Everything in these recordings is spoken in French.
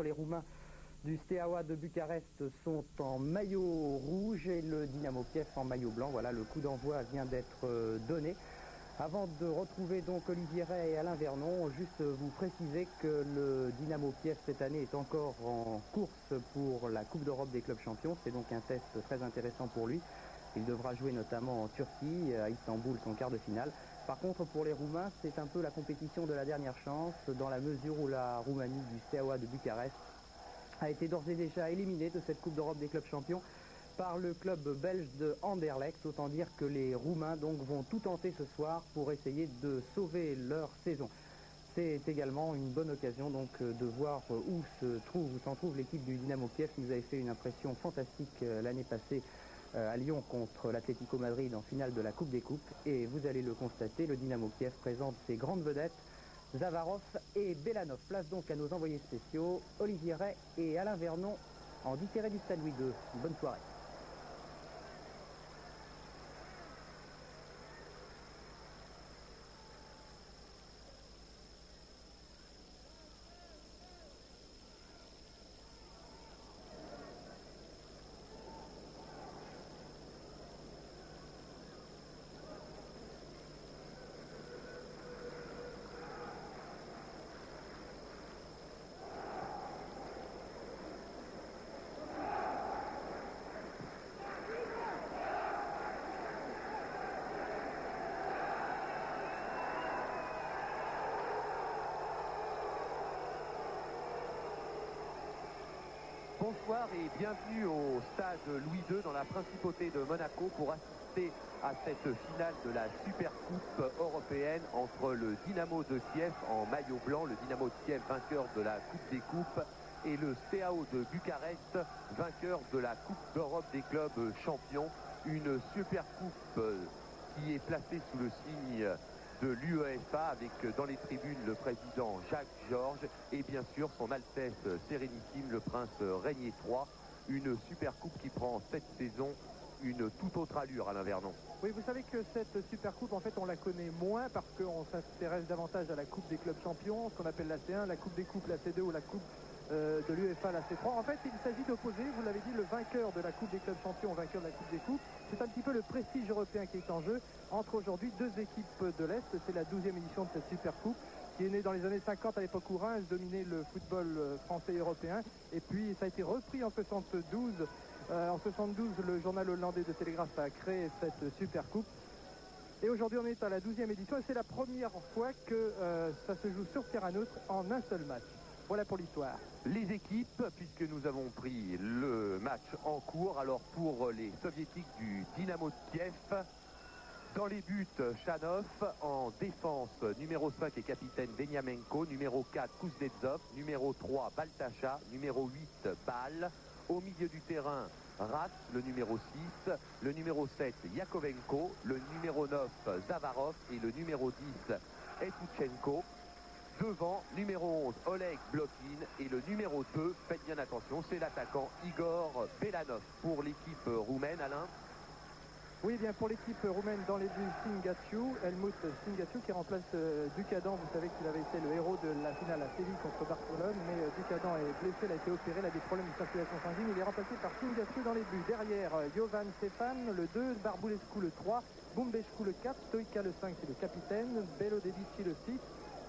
contre, les Roumains du Steaua de Bucarest sont en maillot rouge et le Dynamo Kiev en maillot blanc. Voilà, le coup d'envoi vient d'être donné. Avant de retrouver donc Olivier Ray et Alain Vernon, juste vous préciser que le Dynamo Kiev cette année est encore en course pour la Coupe d'Europe des clubs champions. C'est donc un test très intéressant pour lui. Il devra jouer notamment en Turquie, à Istanbul, son quart de finale. Par contre, pour les Roumains, c'est un peu la compétition de la dernière chance, dans la mesure où la Roumanie du Steaua de Bucarest a été d'ores et déjà éliminée de cette Coupe d'Europe des clubs champions par le club belge de Anderlecht. Autant dire que les Roumains donc vont tout tenter ce soir pour essayer de sauver leur saison. C'est également une bonne occasion donc de voir où s'en trouve l'équipe du Dynamo Kiev, qui nous avait fait une impression fantastique l'année passée à Lyon contre l'Atlético Madrid en finale de la Coupe des Coupes. Et vous allez le constater, le Dynamo Kiev présente ses grandes vedettes, Zavarov et Belanov. Place donc à nos envoyés spéciaux, Olivier Ray et Alain Vernon, en différé du Stade Louis II. Bonne soirée. Bonsoir et bienvenue au stade Louis II dans la principauté de Monaco pour assister à cette finale de la Supercoupe européenne entre le Dynamo de Kiev en maillot blanc, le Dynamo de Kiev vainqueur de la Coupe des Coupes, et le Steaua de Bucarest vainqueur de la Coupe d'Europe des clubs champions. Une Supercoupe qui est placée sous le signe de l'UEFA avec dans les tribunes le président Jacques Georges et bien sûr son Altesse Sérénissime le Prince Régnier III. Une super coupe qui prend cette saison une toute autre allure, Alain Vernon. Oui, vous savez que cette super coupe, en fait, on la connaît moins parce qu'on s'intéresse davantage à la Coupe des clubs champions, ce qu'on appelle la C1, la Coupe des coupes, la C2 ou la Coupe de l'UEFA, la C3. En fait, il s'agit d'opposer, vous l'avez dit, le vainqueur de la Coupe des clubs champions au vainqueur de la Coupe des coupes. C'est un petit peu le prestige européen qui est en jeu entre aujourd'hui deux équipes de l'Est. C'est la 12e édition de cette super coupe qui est née dans les années 50 à l'époque où Reims dominait le football français et européen. Et puis, ça a été repris en 72. En 72, le journal hollandais de Telegraaf a créé cette super coupe. Et aujourd'hui, on est à la 12e édition et c'est la première fois que ça se joue sur terrain neutre en un seul match. Voilà pour l'histoire. Les équipes, puisque nous avons pris le match en cours, alors pour les soviétiques du Dynamo de Kiev, dans les buts, Chanov, en défense, numéro 5 et capitaine Veniamenko, numéro 4 Kuznetsov, numéro 3 Baltacha, numéro 8 Bal, au milieu du terrain, Rat, le numéro 6, le numéro 7 Yakovenko, le numéro 9 Zavarov et le numéro 10 Etuchenko. Devant, numéro 11, Oleg Blokin et le numéro 2, faites bien attention, c'est l'attaquant Igor Belanov. Pour l'équipe roumaine, Alain. Oui, bien pour l'équipe roumaine dans les buts, Singaciu, Helmut Singaciu qui remplace Ducadan. Vous savez qu'il avait été le héros de la finale à Séville contre Barcelone, mais Ducadan est blessé, il a été opéré, il a des problèmes de circulation sanguine. Il est remplacé par Singaciu dans les buts. Derrière, Jovan Stefan, le 2, Barbulescu, le 3, Bumbescu, le 4, Stoïka, le 5, c'est le capitaine, Belodedici, le 6,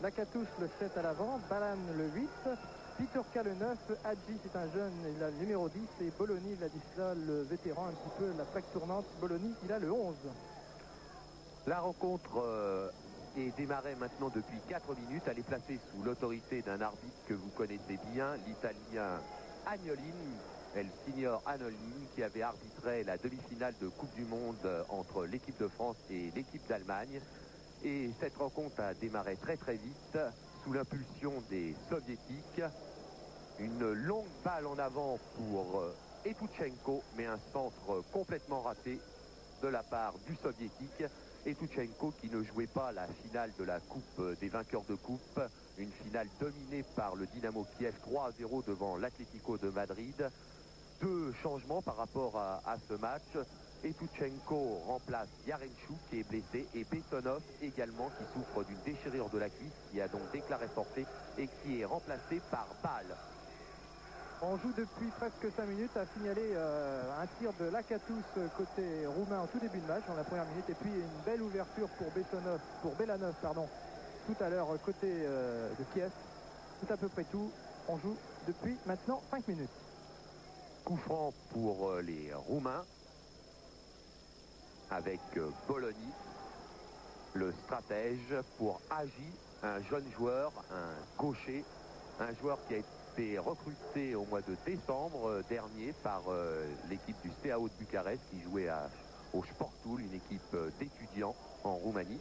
Lakatouche, le 7 à l'avant, Balan, le 8, Piturka, le 9, Hadji, c'est un jeune, il a le numéro 10, et Bologna, Vladislav, le vétéran, un petit peu la plaque tournante, Bologna, il a le 11. La rencontre est démarrée maintenant depuis 4 minutes. Elle est placée sous l'autorité d'un arbitre que vous connaissez bien, l'Italien Agnolin, El Signor Agnolin, qui avait arbitré la demi-finale de Coupe du Monde entre l'équipe de France et l'équipe d'Allemagne. Et cette rencontre a démarré très très vite sous l'impulsion des soviétiques. Une longue balle en avant pour Etuchenko, mais un centre complètement raté de la part du soviétique. Etuchenko qui ne jouait pas la finale de la Coupe des vainqueurs de Coupe, une finale dominée par le Dynamo Kiev 3-0 devant l'Atlético de Madrid. Deux changements par rapport à ce match. Etuchenko remplace Yarenchuk qui est blessé et Betonov également qui souffre d'une déchirure de la cuisse, qui a donc déclaré forfait et qui est remplacé par Bal. On joue depuis presque 5 minutes, à signaler un tir de Lakatos côté roumain en tout début de match, dans la première minute, et puis une belle ouverture pour Belanov, tout à l'heure côté de Kiev. C'est à peu près tout. On joue depuis maintenant 5 minutes. Coup franc pour les Roumains, avec Bologna, le stratège, pour Agi, un jeune joueur, un gaucher, un joueur qui a été recruté au mois de décembre dernier par l'équipe du Steaua de Bucarest qui jouait au Sportul, une équipe d'étudiants en Roumanie.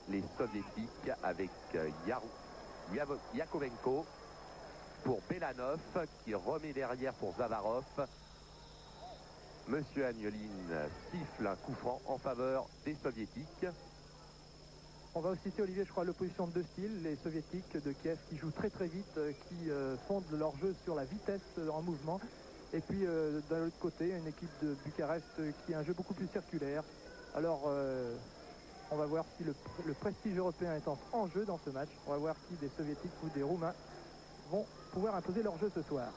Les soviétiques avec Yakovenko pour Belanov qui remet derrière pour Zavarov. Monsieur Agnolin siffle un coup franc en faveur des soviétiques. On va aussi citer, Olivier, je crois, l'opposition de deux styles, les soviétiques de Kiev qui jouent très très vite, qui fondent leur jeu sur la vitesse en mouvement. Et puis d'un autre côté, une équipe de Bucarest qui a un jeu beaucoup plus circulaire. Alors on va voir si le prestige européen est en jeu dans ce match. On va voir si des soviétiques ou des roumains vont pouvoir imposer leur jeu ce soir.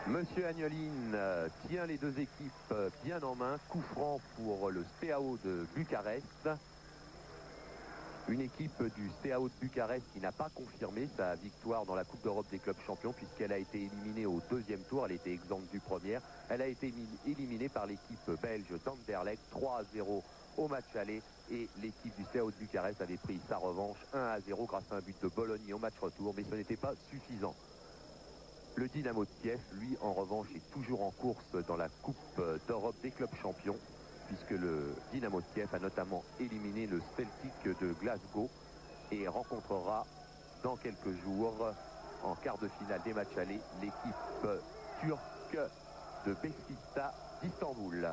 Monsieur Agnolin tient les deux équipes bien en main. Coup franc pour le Steaua de Bucarest. Une équipe du Steaua de Bucarest qui n'a pas confirmé sa victoire dans la Coupe d'Europe des clubs champions puisqu'elle a été éliminée au deuxième tour. Elle était exempte du premier. Elle a été éliminée par l'équipe belge d'Anderlecht 3-0 au match aller. Et l'équipe du Steaua de Bucarest avait pris sa revanche 1-0 grâce à un but de Bologna au match retour. Mais ce n'était pas suffisant. Le Dynamo de Kiev, lui, en revanche, est toujours en course dans la Coupe d'Europe des clubs champions, puisque le Dynamo de Kiev a notamment éliminé le Celtic de Glasgow et rencontrera dans quelques jours, en quart de finale des matchs allés, l'équipe turque de Beşiktaş d'Istanbul.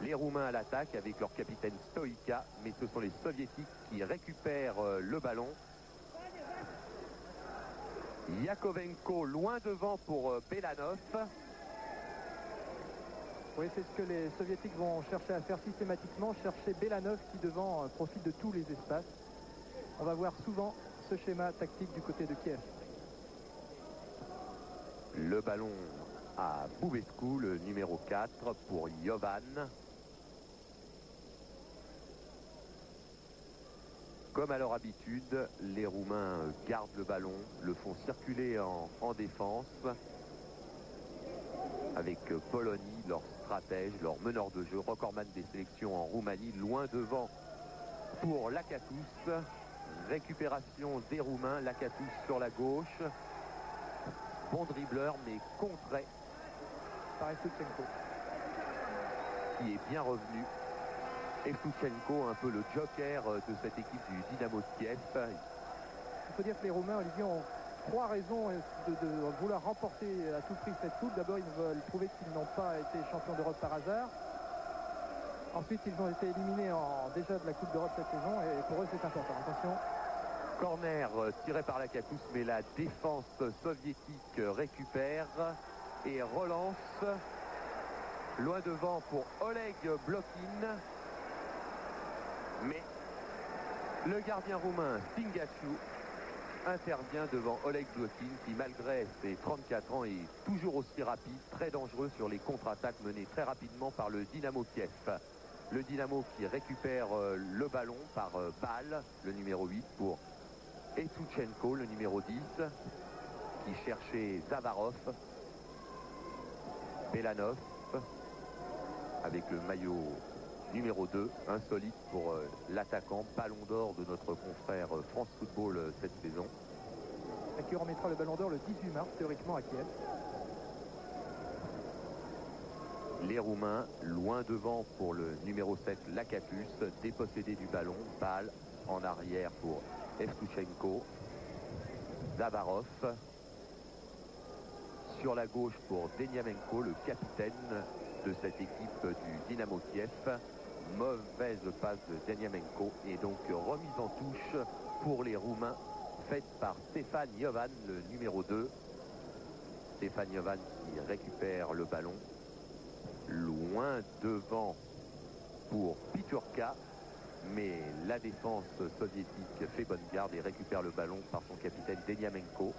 Les Roumains à l'attaque avec leur capitaine Stoïca, mais ce sont les Soviétiques qui récupèrent le ballon. Yakovenko loin devant pour Belanov. Oui, c'est ce que les soviétiques vont chercher à faire systématiquement, chercher Belanov qui devant profite de tous les espaces. On va voir souvent ce schéma tactique du côté de Kiev. Le ballon à Bubescu, le numéro 4 pour Jovan. Comme à leur habitude, les Roumains gardent le ballon, le font circuler en défense avec Bologna, leur stratège, leur meneur de jeu, recordman des sélections en Roumanie, loin devant pour Lakatos. Récupération des Roumains, Lakatos sur la gauche. Bon dribbleur mais contré par Evtuchenko qui est bien revenu. Evtuchenko, un peu le joker de cette équipe du Dynamo de Kiev. Il faut dire que les Roumains, Olivier, ont trois raisons de vouloir remporter à tout prix cette coupe. D'abord, ils veulent prouver qu'ils n'ont pas été champions d'Europe par hasard. Ensuite, ils ont été éliminés déjà de la Coupe d'Europe cette saison et pour eux, c'est important. Attention. Corner tiré par Lakatos, mais la défense soviétique récupère et relance. Loin devant pour Oleg Blokin. Mais le gardien roumain Stingaciu intervient devant Oleg Blokin qui, malgré ses 34 ans, est toujours aussi rapide, très dangereux sur les contre-attaques menées très rapidement par le Dynamo Kiev. Le Dynamo qui récupère le ballon par Bal, le numéro 8, pour Evtuchenko, le numéro 10, qui cherchait Zavarov. Belanov avec le maillot numéro 2, insolite pour l'attaquant, ballon d'or de notre confrère France Football cette saison. Et qui remettra le ballon d'or le 18 mars, théoriquement à Kiev. Les Roumains, loin devant pour le numéro 7, Lakatos, dépossédé du ballon, balle en arrière pour Evtuchenko. Zavarov. Sur la gauche pour Deniamenko, le capitaine de cette équipe du Dynamo Kiev. Mauvaise passe de Deniamenko et donc remise en touche pour les Roumains faite par Stefan Jovan, le numéro 2. Stefan Jovan qui récupère le ballon loin devant pour Piturka, mais la défense soviétique fait bonne garde et récupère le ballon par son capitaine Deniamenko.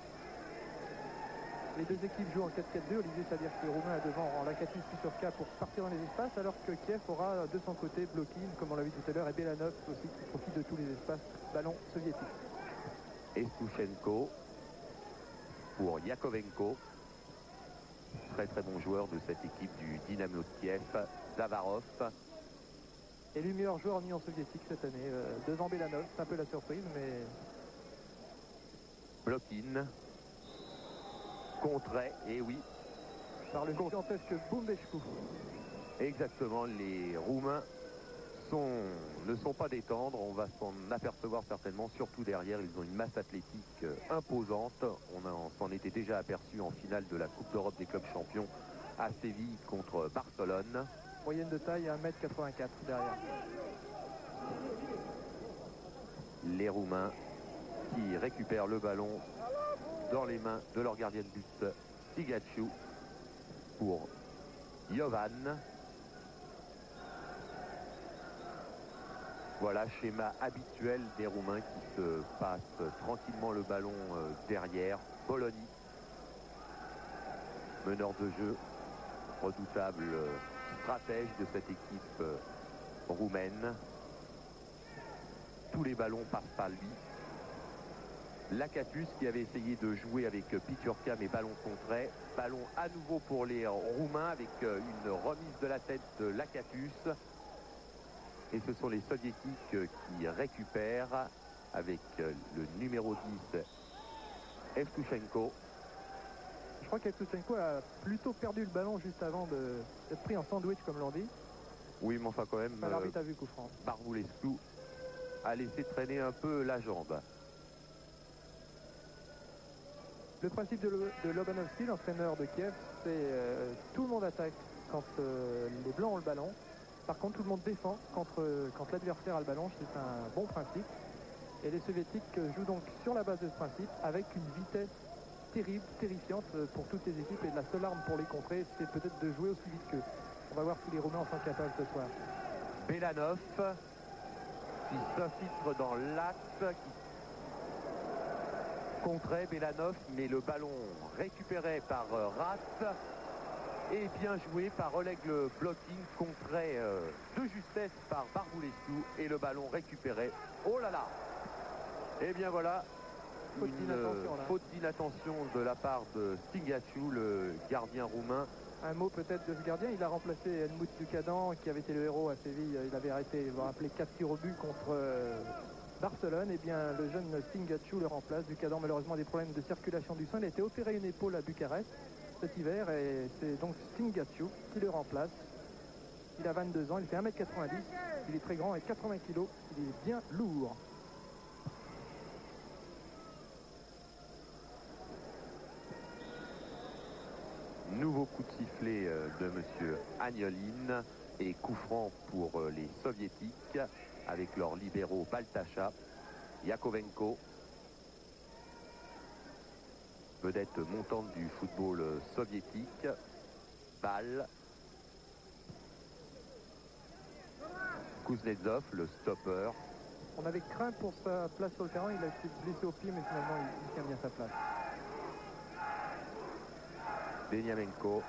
Les deux équipes jouent en 4-4-2. Olivier, c'est-à-dire que les Roumains devant en Lakatus puis sur K pour partir dans les espaces, alors que Kiev aura de son côté Blokin, comme on l'a vu tout à l'heure, et Belanov aussi qui profite de tous les espaces ballon soviétique. Evtushenko pour Yakovenko. Très très bon joueur de cette équipe du Dynamo de Kiev. Zavarov. Élu meilleur joueur en Union soviétique cette année, devant Belanov, c'est un peu la surprise, mais... Blokin. Contré, et oui. Par le gigantesque Bumbeșcu. Exactement, les Roumains ne sont pas des tendres, on va s'en apercevoir certainement, surtout derrière, ils ont une masse athlétique imposante. On s'en était déjà aperçu en finale de la Coupe d'Europe des clubs champions à Séville contre Barcelone. Moyenne de taille 1m84 derrière. Les Roumains qui récupèrent le ballon dans les mains de leur gardien de but Stigaciu pour Jovan. Voilà, schéma habituel des Roumains qui se passent tranquillement le ballon derrière. Bologna, meneur de jeu, redoutable stratège de cette équipe roumaine. Tous les ballons passent par lui. Lakatus qui avait essayé de jouer avec Piturka, mais ballon contré. Ballon à nouveau pour les Roumains avec une remise de la tête de Lakatus. Et ce sont les Soviétiques qui récupèrent avec le numéro 10, Evtushenko. Je crois qu'Evtushenko a plutôt perdu le ballon juste avant d'être pris en sandwich, comme l'on dit. Oui, mais enfin quand même, L'arbitre a vu coup franc. Barbulescu a laissé traîner un peu la jambe. Le principe de Lobanovski, l'entraîneur de Kiev, c'est tout le monde attaque quand les Blancs ont le ballon. Par contre, tout le monde défend quand l'adversaire a le ballon. C'est un bon principe. Et les Soviétiques jouent donc sur la base de ce principe avec une vitesse terrible, terrifiante pour toutes les équipes. Et la seule arme pour les contrer, c'est peut-être de jouer aussi vite qu'eux. On va voir si les Roumains en sont capables ce soir. Belanov qui s'infiltre dans l'axe, qui contrait Belanov, mais le ballon récupéré par Rat et bien joué par Oleg Blokin, contré de justesse par Barbulescu et le ballon récupéré. Oh là là! Et bien voilà, faute d'inattention de la part de Stigaciu, le gardien roumain. Un mot peut-être de ce gardien, il a remplacé Helmut Ducadan qui avait été le héros à Séville. Il avait arrêté, vous vous rappelez, 4 tirs au but contre Barcelone. Et bien le jeune Stigaciu le remplace. Ducadan malheureusement des problèmes de circulation du sang. Il a été opéré une épaule à Bucarest cet hiver et c'est donc Stigaciu qui le remplace. Il a 22 ans, il fait 1m90, il est très grand et 80 kg, il est bien lourd. Nouveau coup de sifflet de monsieur Agnolin et coup franc pour les Soviétiques avec leurs libéraux Baltacha, Yakovenko, vedette montante du football soviétique, Bal, Kuznetsov, le stopper. On avait craint pour sa place sur le terrain, il a été blessé au pied mais finalement il tient bien sa place. Beniamenko.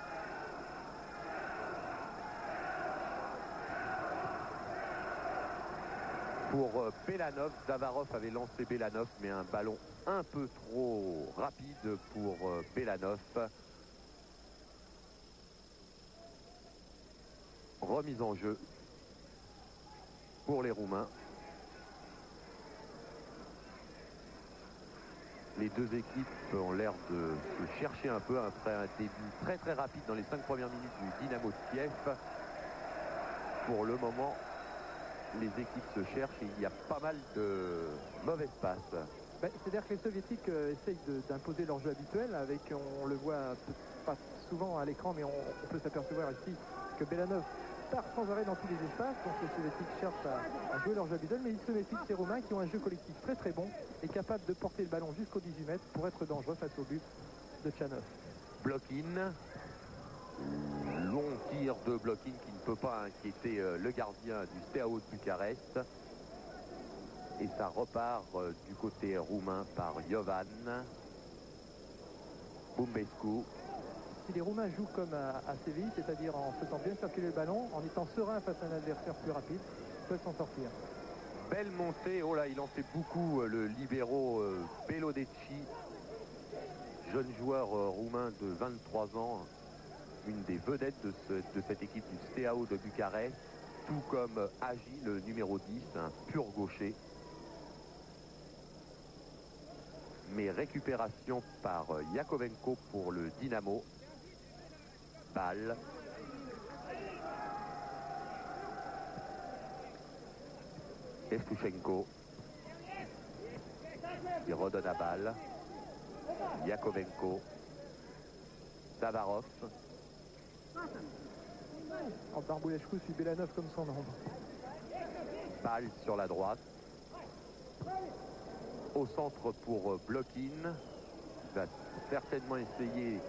Pour Belanov, Zavarov avait lancé Belanov, mais un ballon un peu trop rapide pour Belanov. Remise en jeu pour les Roumains. Les deux équipes ont l'air de se chercher un peu après un début très très rapide dans les 5 premières minutes du Dynamo de Kiev. Pour le moment, les équipes se cherchent et il y a pas mal de mauvaises passes. C'est-à-dire que les Soviétiques essayent d'imposer leur jeu habituel avec, on le voit pas souvent à l'écran, mais on peut s'apercevoir ici que Belanov part sans arrêt dans tous les espaces. Donc les Soviétiques cherchent à jouer leur jeu habituel, mais ils se méfient de ces Roumains qui ont un jeu collectif très très bon et capable de porter le ballon jusqu'au 18 mètres pour être dangereux face au but de Tchanov. Blokin, long tir de Blokin qui ne peut pas inquiéter le gardien du Steaua de Bucarest. Et ça repart du côté roumain par Jovan. Bumbescu. Si les Roumains jouent comme à Séville, c'est-à-dire en faisant bien circuler le ballon, en étant serein face à un adversaire plus rapide, ils peuvent s'en sortir. Belle montée, oh là, il en fait beaucoup, le libéro Belodecci, jeune joueur roumain de 23 ans, une des vedettes de cette équipe du Steaua de Bucarest, tout comme Agi, le numéro 10, un pur gaucher. Mais récupération par Yakovenko pour le Dynamo. Balle. Evtushenko. Il redonne à balle. Yakovenko. Zavarov. En Barbulescu suit Belanov comme son ombre. Balle sur la droite. Au centre pour Blokin. Il va certainement essayer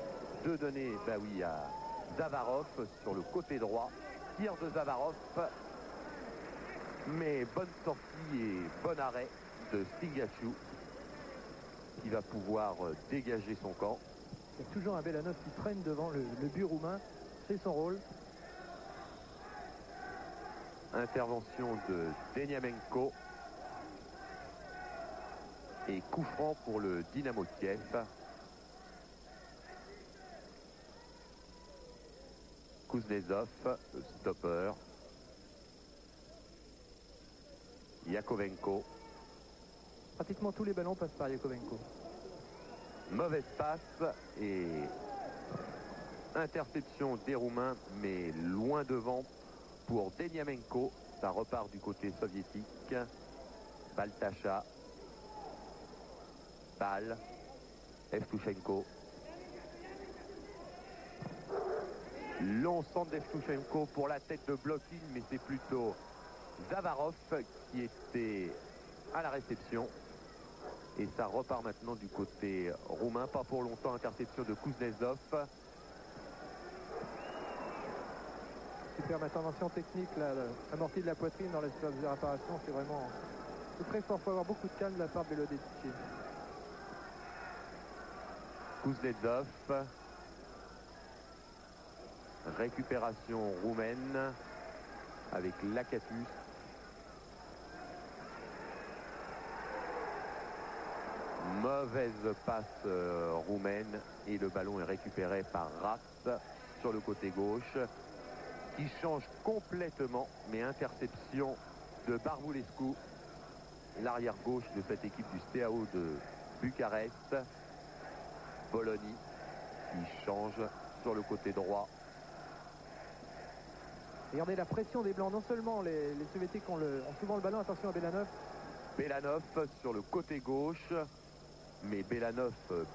de donner, bah oui, à Zavarov sur le côté droit. Tir de Zavarov. Mais bonne sortie et bon arrêt de Stingaciu qui va pouvoir dégager son camp. Il y a toujours un Belanov qui traîne devant le but roumain. C'est son rôle. Intervention de Deniamenko. Et coup franc pour le Dynamo de Kiev. Kuznetsov, le stopper. Yakovenko. Pratiquement tous les ballons passent par Yakovenko. Mauvaise passe et interception des Roumains, mais loin devant pour Deniamenko. Ça repart du côté soviétique. Baltacha. Balle. Evtushenko. Long centre d'Evtushenko pour la tête de Blokin, mais c'est plutôt Zavarov qui était à la réception. Et ça repart maintenant du côté roumain. Pas pour longtemps, interception de Kuznetsov. Superbe intervention technique, là, amortie de la poitrine dans l'espace de réparation, c'est vraiment très fort. Il faut avoir beaucoup de calme de la part de Belodecci. Kuznetsov. Récupération roumaine avec Lakatus. Mauvaise passe roumaine et le ballon est récupéré par Ras sur le côté gauche qui change complètement, mais interception de Barbulescu, l'arrière gauche de cette équipe du Steaua de Bucarest. Bologna qui change sur le côté droit. Regardez la pression des Blancs. Non seulement les Soviétiques ont souvent le ballon, attention à Belanov. Belanov sur le côté gauche, mais Belanov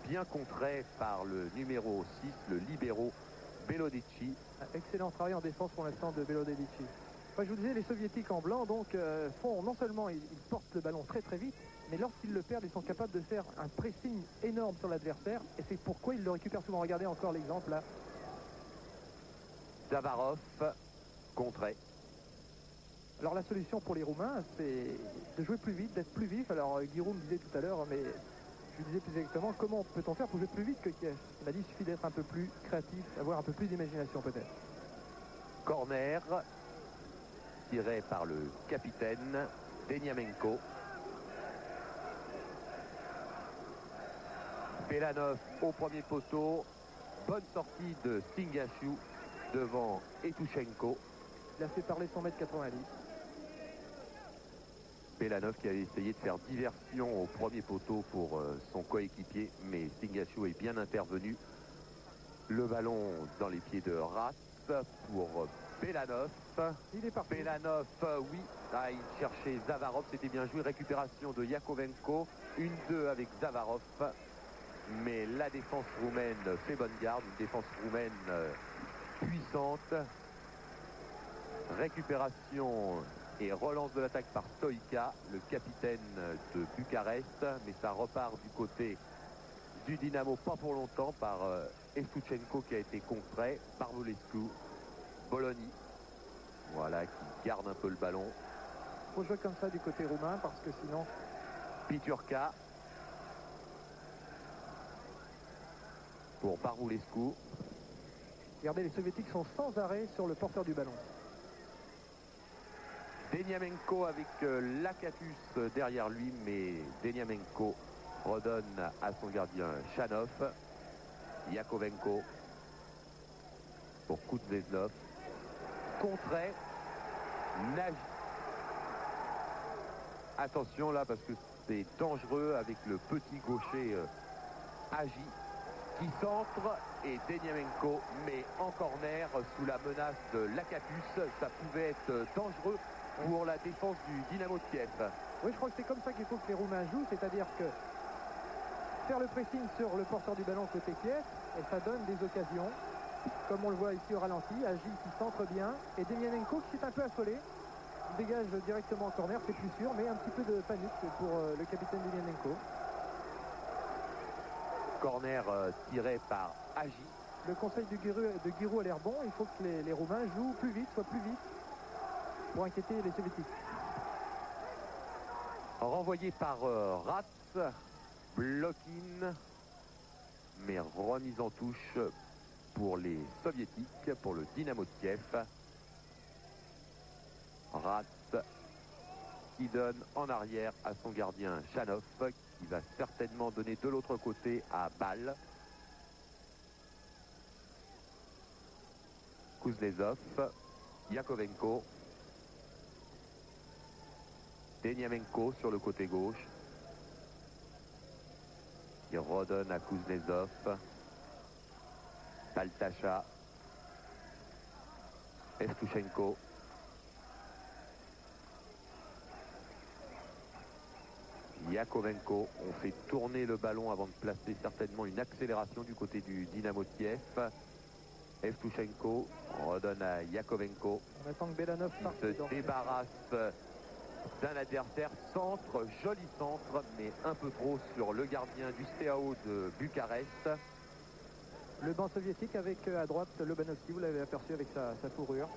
bien contré par le numéro 6, le libéro Belodecci. Excellent travail en défense pour l'instant de Belodecci. Enfin, je vous disais, les Soviétiques en blanc font non seulement ils portent le ballon très très vite, mais lorsqu'ils le perdent, ils sont capables de faire un pressing énorme sur l'adversaire, et c'est pourquoi ils le récupèrent souvent. Regardez encore l'exemple là. Zavarov contré. Alors la solution pour les Roumains, c'est de jouer plus vite, d'être plus vif. Alors Guillaume disait tout à l'heure, mais je disais plus exactement, comment peut-on faire pour jouer plus vite que Kiev? Il m'a dit, il suffit d'être un peu plus créatif, avoir un peu plus d'imagination peut-être. Corner tiré par le capitaine Deniamenko. Belanov au premier poteau. Bonne sortie de Stingaciu devant Evtushenko. Il a fait parler son mètre 90. Belanov qui avait essayé de faire diversion au premier poteau pour son coéquipier, mais Stingaciu est bien intervenu. Le ballon dans les pieds de Ras pour Belanov. Il est parti. Belanov, oui, là, il cherchait Zavarov, c'était bien joué. Récupération de Yakovenko, 1-2 avec Zavarov. Mais la défense roumaine fait bonne garde, une défense roumaine puissante. Récupération et relance de l'attaque par Stoïca, le capitaine de Bucarest, mais ça repart du côté du Dynamo, pas pour longtemps, par Evtushenko qui a été contré, Barbulescu, Bologna, voilà, qui garde un peu le ballon. Il faut jouer comme ça du côté roumain parce que sinon... Piturka. pour Barvoulescu. Regardez, les soviétiques sont sans arrêt sur le porteur du ballon. Deniamenko avec Lakatus derrière lui, mais Deniamenko redonne à son gardien Chanov. Yakovenko pour Kuznetsov. Contrait. Nagy. Attention là parce que c'est dangereux avec le petit gaucher Agi qui centre et Deniamenko met en corner sous la menace de Lakatus. Ça pouvait être dangereux pour la défense du Dynamo de Kiev. Oui, je crois que c'est comme ça qu'il faut que les Roumains jouent, c'est-à-dire que faire le pressing sur le porteur du ballon côté Kiev, et ça donne des occasions, comme on le voit ici au ralenti. Agi qui centre bien, et Deniamenko qui s'est un peu affolé. Il dégage directement en corner, c'est plus sûr, mais un petit peu de panique pour le capitaine Deniamenko. Corner tiré par Agi. Le conseil de Giroud a l'air bon, il faut que les Roumains jouent plus vite, soient plus vite, pour inquiéter les Soviétiques. Renvoyé par Ratz, Blokin, mais remise en touche pour les Soviétiques, pour le Dynamo de Kiev. Ratz qui donne en arrière à son gardien Chanov, qui va certainement donner de l'autre côté à Bâle. Kuznetsov, Yakovenko, Deniamenko sur le côté gauche. Il redonne à Kuznetsov. Baltacha. Evtushenko. Yakovenko. On fait tourner le ballon avant de placer certainement une accélération du côté du Dynamo de Kiev. Evtushenko redonne à Yakovenko. On attend que Belanov parte. Se débarrasse d'un adversaire. Centre, joli centre, mais un peu trop sur le gardien du Steaua de Bucarest. Le banc soviétique avec à droite Lobanovski, vous l'avez aperçu avec sa fourrure.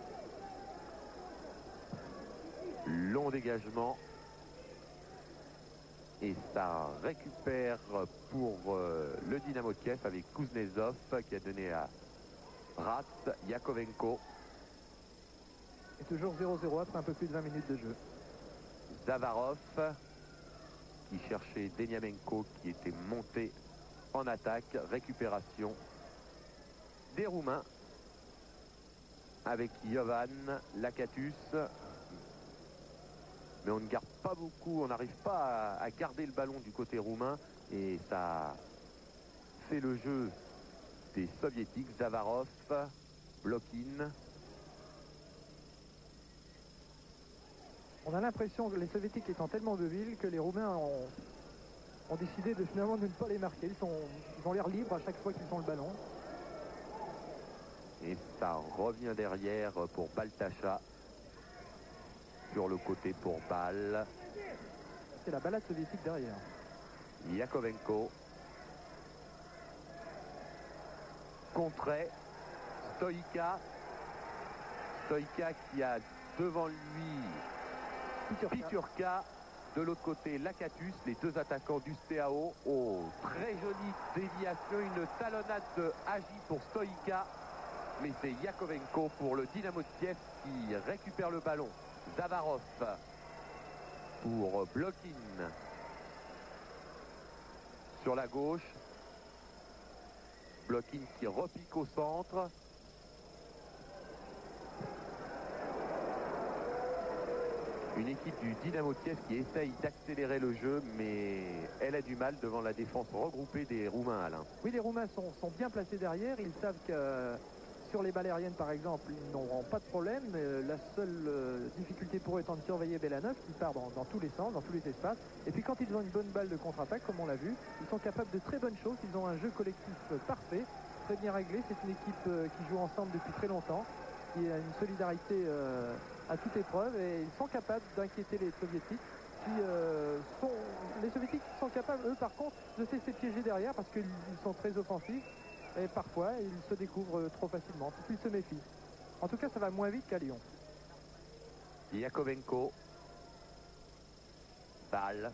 Long dégagement. Et ça récupère pour le Dynamo de Kiev avec Kuznetsov qui a donné à Ratz, Yakovenko. Et toujours 0-0 après un peu plus de 20 minutes de jeu. Zavarov qui cherchait Deniamenko qui était monté en attaque. Récupération des Roumains avec Jovan, Lakatus. Mais on ne garde pas beaucoup, on n'arrive pas à garder le ballon du côté roumain et ça fait le jeu des Soviétiques. Zavarov, Blokin. On a l'impression que les Soviétiques étant tellement mobiles que les Roumains ont décidé finalement de ne pas les marquer. Ils ont l'air libres à chaque fois qu'ils ont le ballon. Et ça revient derrière pour Baltacha. Sur le côté pour Bâle. C'est la balade soviétique derrière. Yakovenko. Contrait. Stoïka. Stoïka qui a devant lui Piturka. De l'autre côté, Lakatus, les deux attaquants du Steaua. Oh, très jolie déviation, une talonnade de Agi pour Stoïka. Mais c'est Yakovenko pour le Dynamo de Kiev qui récupère le ballon. Zavarov pour Blokin sur la gauche. Blokin qui repique au centre. Une équipe du Dynamo de Kiev qui essaye d'accélérer le jeu, mais elle a du mal devant la défense regroupée des Roumains, Alain. Oui, les Roumains sont bien placés derrière. Ils savent que sur les balles aériennes, par exemple, ils n'auront pas de problème. La seule difficulté pour eux étant de surveiller Belanov, qui part dans tous les sens, dans tous les espaces. Et puis quand ils ont une bonne balle de contre-attaque, comme on l'a vu, ils sont capables de très bonnes choses. Ils ont un jeu collectif parfait, très bien réglé. C'est une équipe qui joue ensemble depuis très longtemps, qui a une solidarité à toute épreuve. Et ils sont capables d'inquiéter les Soviétiques. Les Soviétiques sont capables, eux, par contre, de se laisser piéger derrière parce qu'ils sont très offensifs. Et parfois, ils se découvrent trop facilement. Ils se méfient. En tout cas, ça va moins vite qu'à Lyon. Yakovenko. Bâle.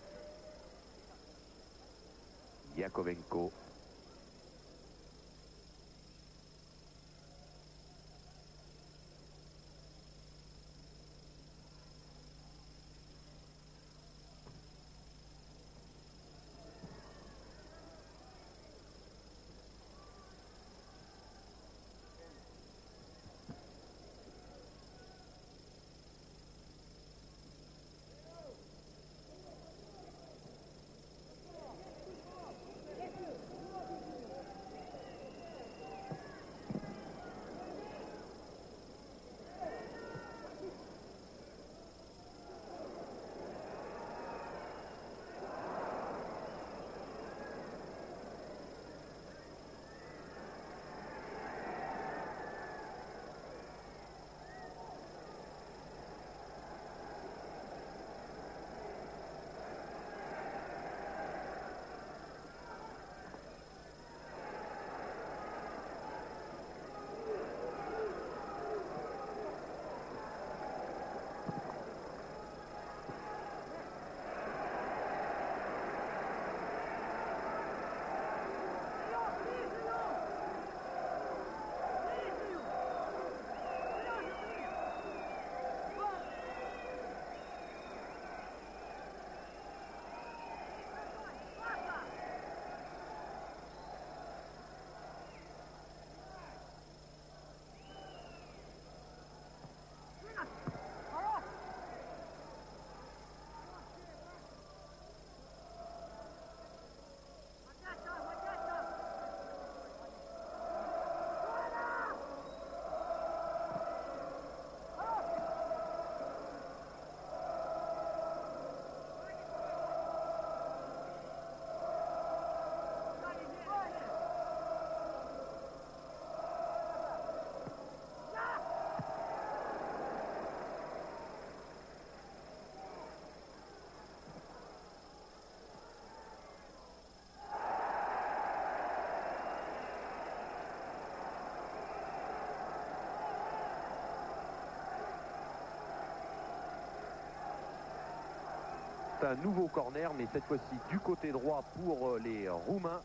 un nouveau corner, mais cette fois-ci du côté droit pour les Roumains,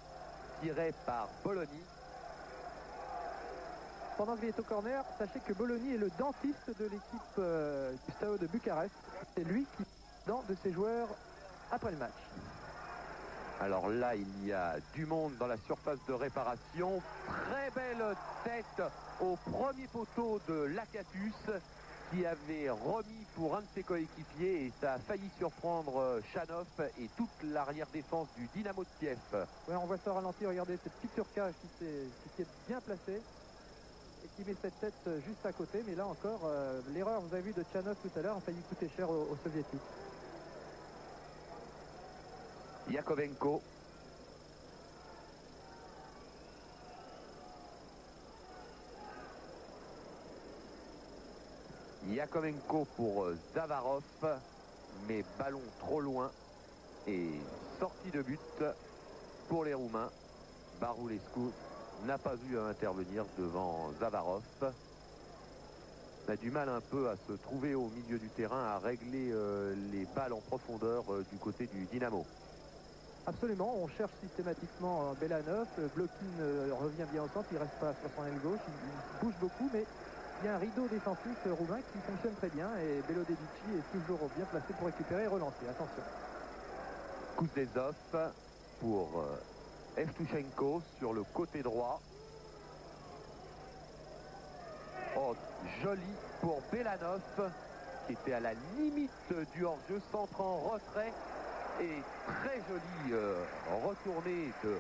tiré par Bologna. Pendant qu'il est au corner, sachez que Bologna est le dentiste de l'équipe du Steaua de Bucarest. C'est lui qui dent de ses joueurs après le match. Alors là, il y a du monde dans la surface de réparation. Très belle tête au premier poteau de Lakatus, qui avait remis pour un de ses coéquipiers, et ça a failli surprendre Chanov et toute l'arrière-défense du Dynamo de Kiev. Ouais, on voit ça au ralenti, regardez, c'est Piturka qui est bien placé et qui met cette tête juste à côté. Mais là encore, l'erreur, vous avez vu, de Chanov tout à l'heure, a failli coûter cher aux Soviétiques. Yakovenko. Yakovenko pour Zavarov, mais ballon trop loin et sortie de but pour les Roumains. Barulescu n'a pas eu à intervenir devant Zavarov. On a du mal un peu à se trouver au milieu du terrain, à régler les balles en profondeur du côté du Dynamo. Absolument, on cherche systématiquement Belanov. Blokin revient bien au centre, il reste pas sur son aile gauche, il bouge beaucoup, mais il y a un rideau défensif roumain qui fonctionne très bien et Belodedici est toujours bien placé pour récupérer et relancer. Attention. Kuznetsov pour Evtushenko sur le côté droit. Oh, joli pour Belanov qui était à la limite du hors-jeu, centre en retrait, et très joli retourné de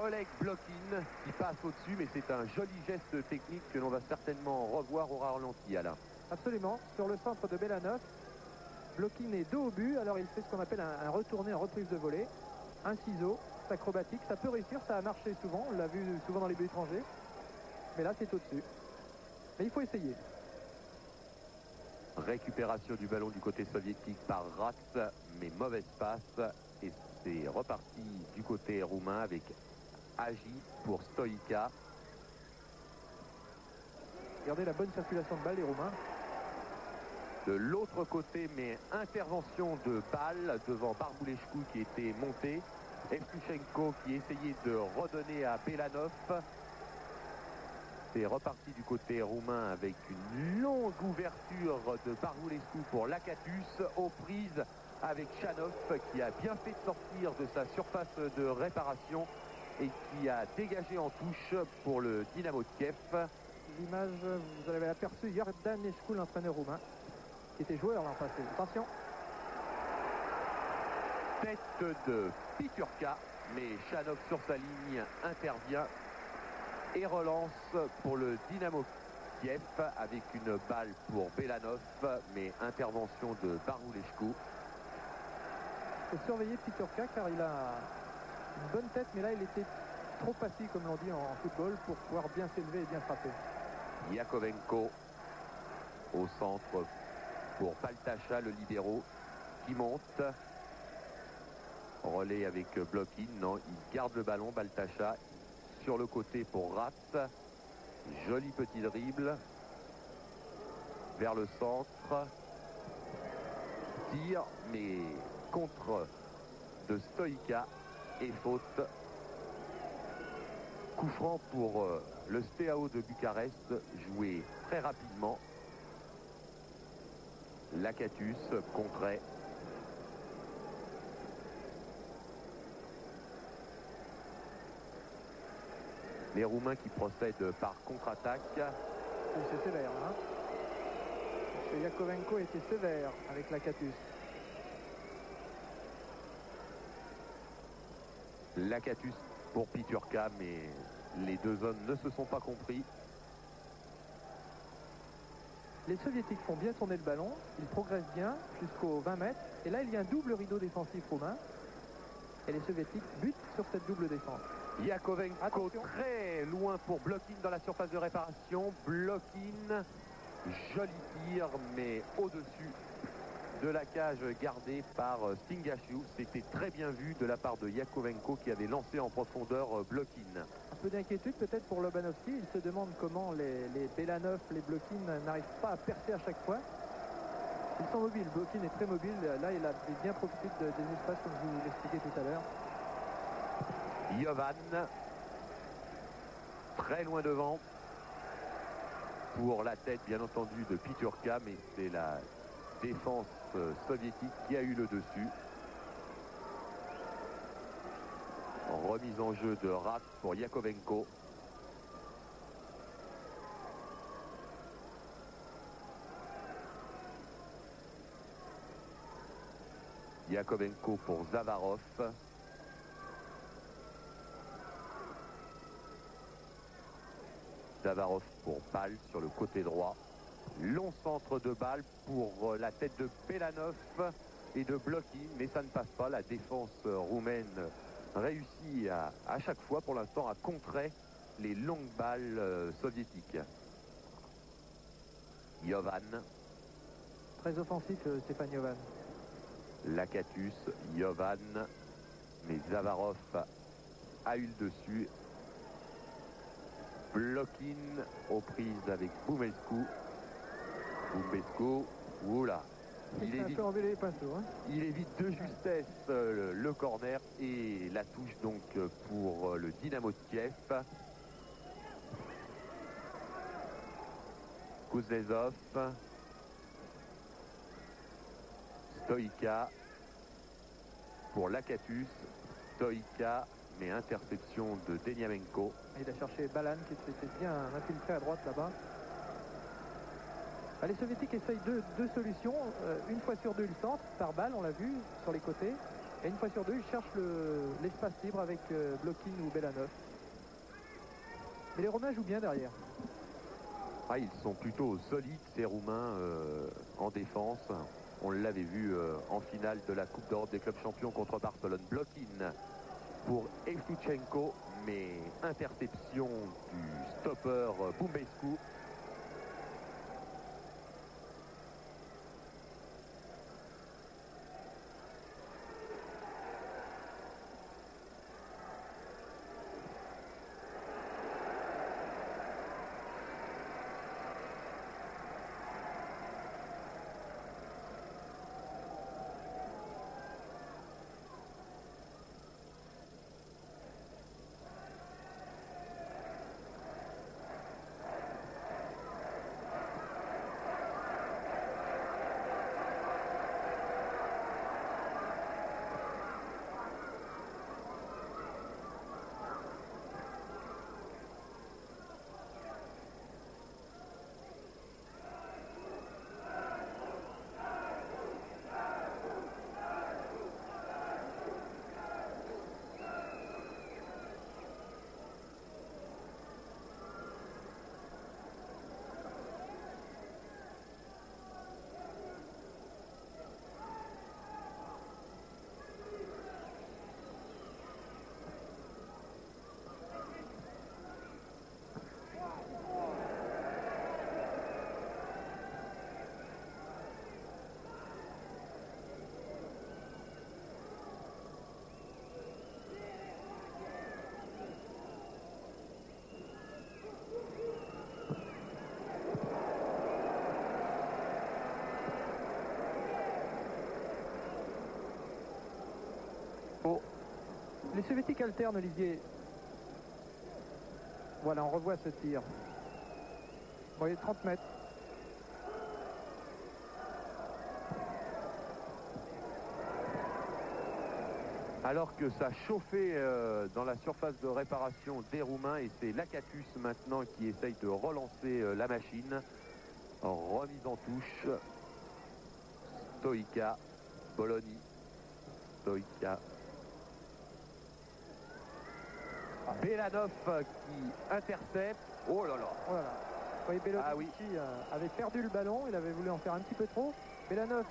Oleg Blokin qui passe au-dessus, mais c'est un joli geste technique que l'on va certainement revoir au ralenti, Alain. Absolument, sur le centre de Belanov, Blokin est dos au but, alors il fait ce qu'on appelle un retourné en reprise de volée, un ciseau, c'est acrobatique, ça peut réussir, ça a marché souvent, on l'a vu souvent dans les buts étrangers, mais là c'est au-dessus. Mais il faut essayer. Récupération du ballon du côté soviétique par Ratz, mais mauvaise passe, et c'est reparti du côté roumain avec Agi pour Stoïka. Regardez la bonne circulation de balle des Roumains. De l'autre côté, mais intervention de balle devant Barulescu qui était monté. Evtushenko qui essayait de redonner à Belanov. C'est reparti du côté roumain avec une longue ouverture de Barulescu pour Lakatus, aux prises avec Chanov qui a bien fait de sortir de sa surface de réparation et qui a dégagé en touche pour le Dynamo de Kiev. L'image, vous avez aperçu Iordan Neșcu, l'entraîneur roumain, qui était joueur l'an passé. Attention. Tête de Piturka, mais Chanov sur sa ligne intervient et relance pour le Dynamo Kiev avec une balle pour Belanov, mais intervention de Barulescu. Il faut surveiller Piturka car il a une bonne tête, mais là il était trop passif, comme l'on dit en football, pour pouvoir bien s'élever et bien frapper. Yakovenko au centre pour Baltacha, le libéro, qui monte. Relais avec Blokin, non, il garde le ballon, Baltacha. Sur le côté pour Ratz, joli petit dribble vers le centre, tir mais contre de Stoïka et faute. Coup franc pour le Steaua de Bucarest, joué très rapidement. Lakatus contrait. Les Roumains qui procèdent par contre-attaque. C'est sévère, hein. Parce que Yakovenko était sévère avec Lakatus. Lakatus pour Piturka, mais les deux hommes ne se sont pas compris. Les Soviétiques font bien tourner le ballon, ils progressent bien jusqu'aux 20 mètres. Et là, il y a un double rideau défensif roumain. Et les Soviétiques butent sur cette double défense. Yakovenko Attention. très loin pour Blokin dans la surface de réparation. Blokin, joli tir, mais au-dessus de la cage gardée par Stingashiu. C'était très bien vu de la part de Yakovenko qui avait lancé en profondeur Blokin. Un peu d'inquiétude peut-être pour Lobanovski. Il se demande comment les Belanov, les Blokin n'arrivent pas à percer à chaque fois. Ils sont mobiles, Blokin est très mobile, là il a bien profité des espaces comme je vous l'expliquais tout à l'heure. Jovan, très loin devant, pour la tête bien entendu de Piturka, mais c'est la défense soviétique qui a eu le dessus. Remise en jeu de Rat pour Yakovenko. Yakovenko pour Zavarov. Zavarov pour balle sur le côté droit. Long centre de balle pour la tête de Belanov et de Blokin, mais ça ne passe pas. La défense roumaine réussit à chaque fois pour l'instant à contrer les longues balles soviétiques. Jovan. Très offensif Stéphane Jovan. Lakatus, Jovan, mais Zavarov a eu le dessus. Blokin aux prises avec Boumescu. Boumescu, oula. Il évite de justesse le corner et la touche donc pour le Dynamo de Kiev. Kuznetsov. Stoïka pour Lakatus. Stoïka, mais interception de Deniamenko. Il a cherché Balan qui s'était bien infiltré à droite là-bas. Les soviétiques essayent deux solutions. Une fois sur deux, ils centrent par balle, on l'a vu, sur les côtés. Et une fois sur deux, ils cherchent l'espace libre avec Blokin ou Belanov. Mais les Roumains jouent bien derrière. Ah, ils sont plutôt solides, ces Roumains, en défense. On l'avait vu en finale de la Coupe d'Europe des clubs champions contre Barcelone. Blokin pour Evtuchenko, mais interception du stopper Boumescu. Les soviétiques alternent, Olivier. Voilà, on revoit ce tir. Vous voyez, 30 mètres. Alors que ça chauffait dans la surface de réparation des Roumains, et c'est Lakatus maintenant qui essaye de relancer la machine. Remise en touche. Stoïka, Bologna. Stoïka. Belanov qui intercepte. Oh là là. Oh là là. Vous voyez, Belanov avait perdu le ballon, il avait voulu en faire un petit peu trop. Belanov,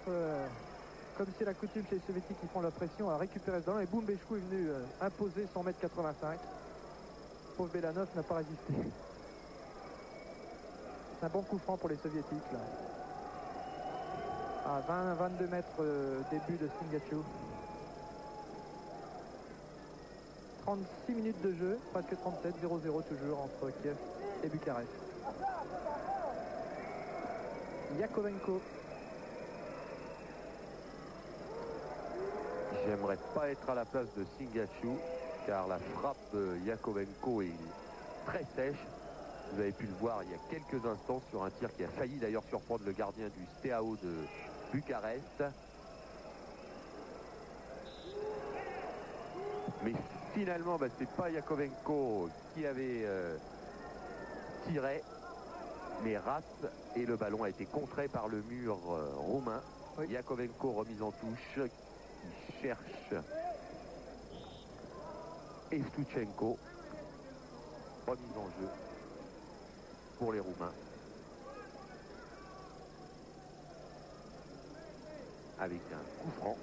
comme c'est la coutume chez les soviétiques qui font la pression, a récupéré ce ballon et Boumescu est venu imposer son 1m85. Pauvre Belanov n'a pas résisté. C'est un bon coup franc pour les soviétiques là. À 20-22 mètres début de Singachou. 36 minutes de jeu, presque 37, 0-0 toujours entre Kiev et Bucarest. Yakovenko. J'aimerais pas être à la place de Singachu, car la frappe de Yakovenko est très sèche. Vous avez pu le voir il y a quelques instants sur un tir qui a failli d'ailleurs surprendre le gardien du Steaua de Bucarest. Mais finalement, c'est pas Yakovenko qui avait tiré, mais Ras, et le ballon a été contré par le mur roumain. Oui. Yakovenko remise en touche, qui cherche Evtuchenko. Remise en jeu pour les Roumains. Avec un coup franc.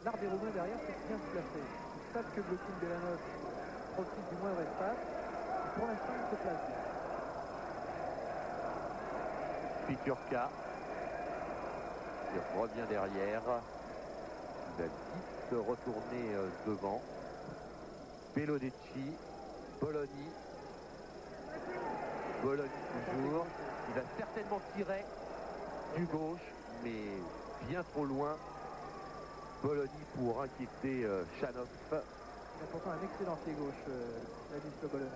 L'art des Roumains derrière, c'est bien se placer. Ils savent que Blokin Belanov profite du moindre espace. Pour l'instant, il se place bien. Piturka qui revient derrière. Il va vite retourner devant. Pelodeci, Bologna. Bologna toujours. Il va certainement tirer du gauche, mais bien trop loin. Bologna pour inquiéter Chanov. Il a pourtant un excellent pied gauche, la liste Bologna.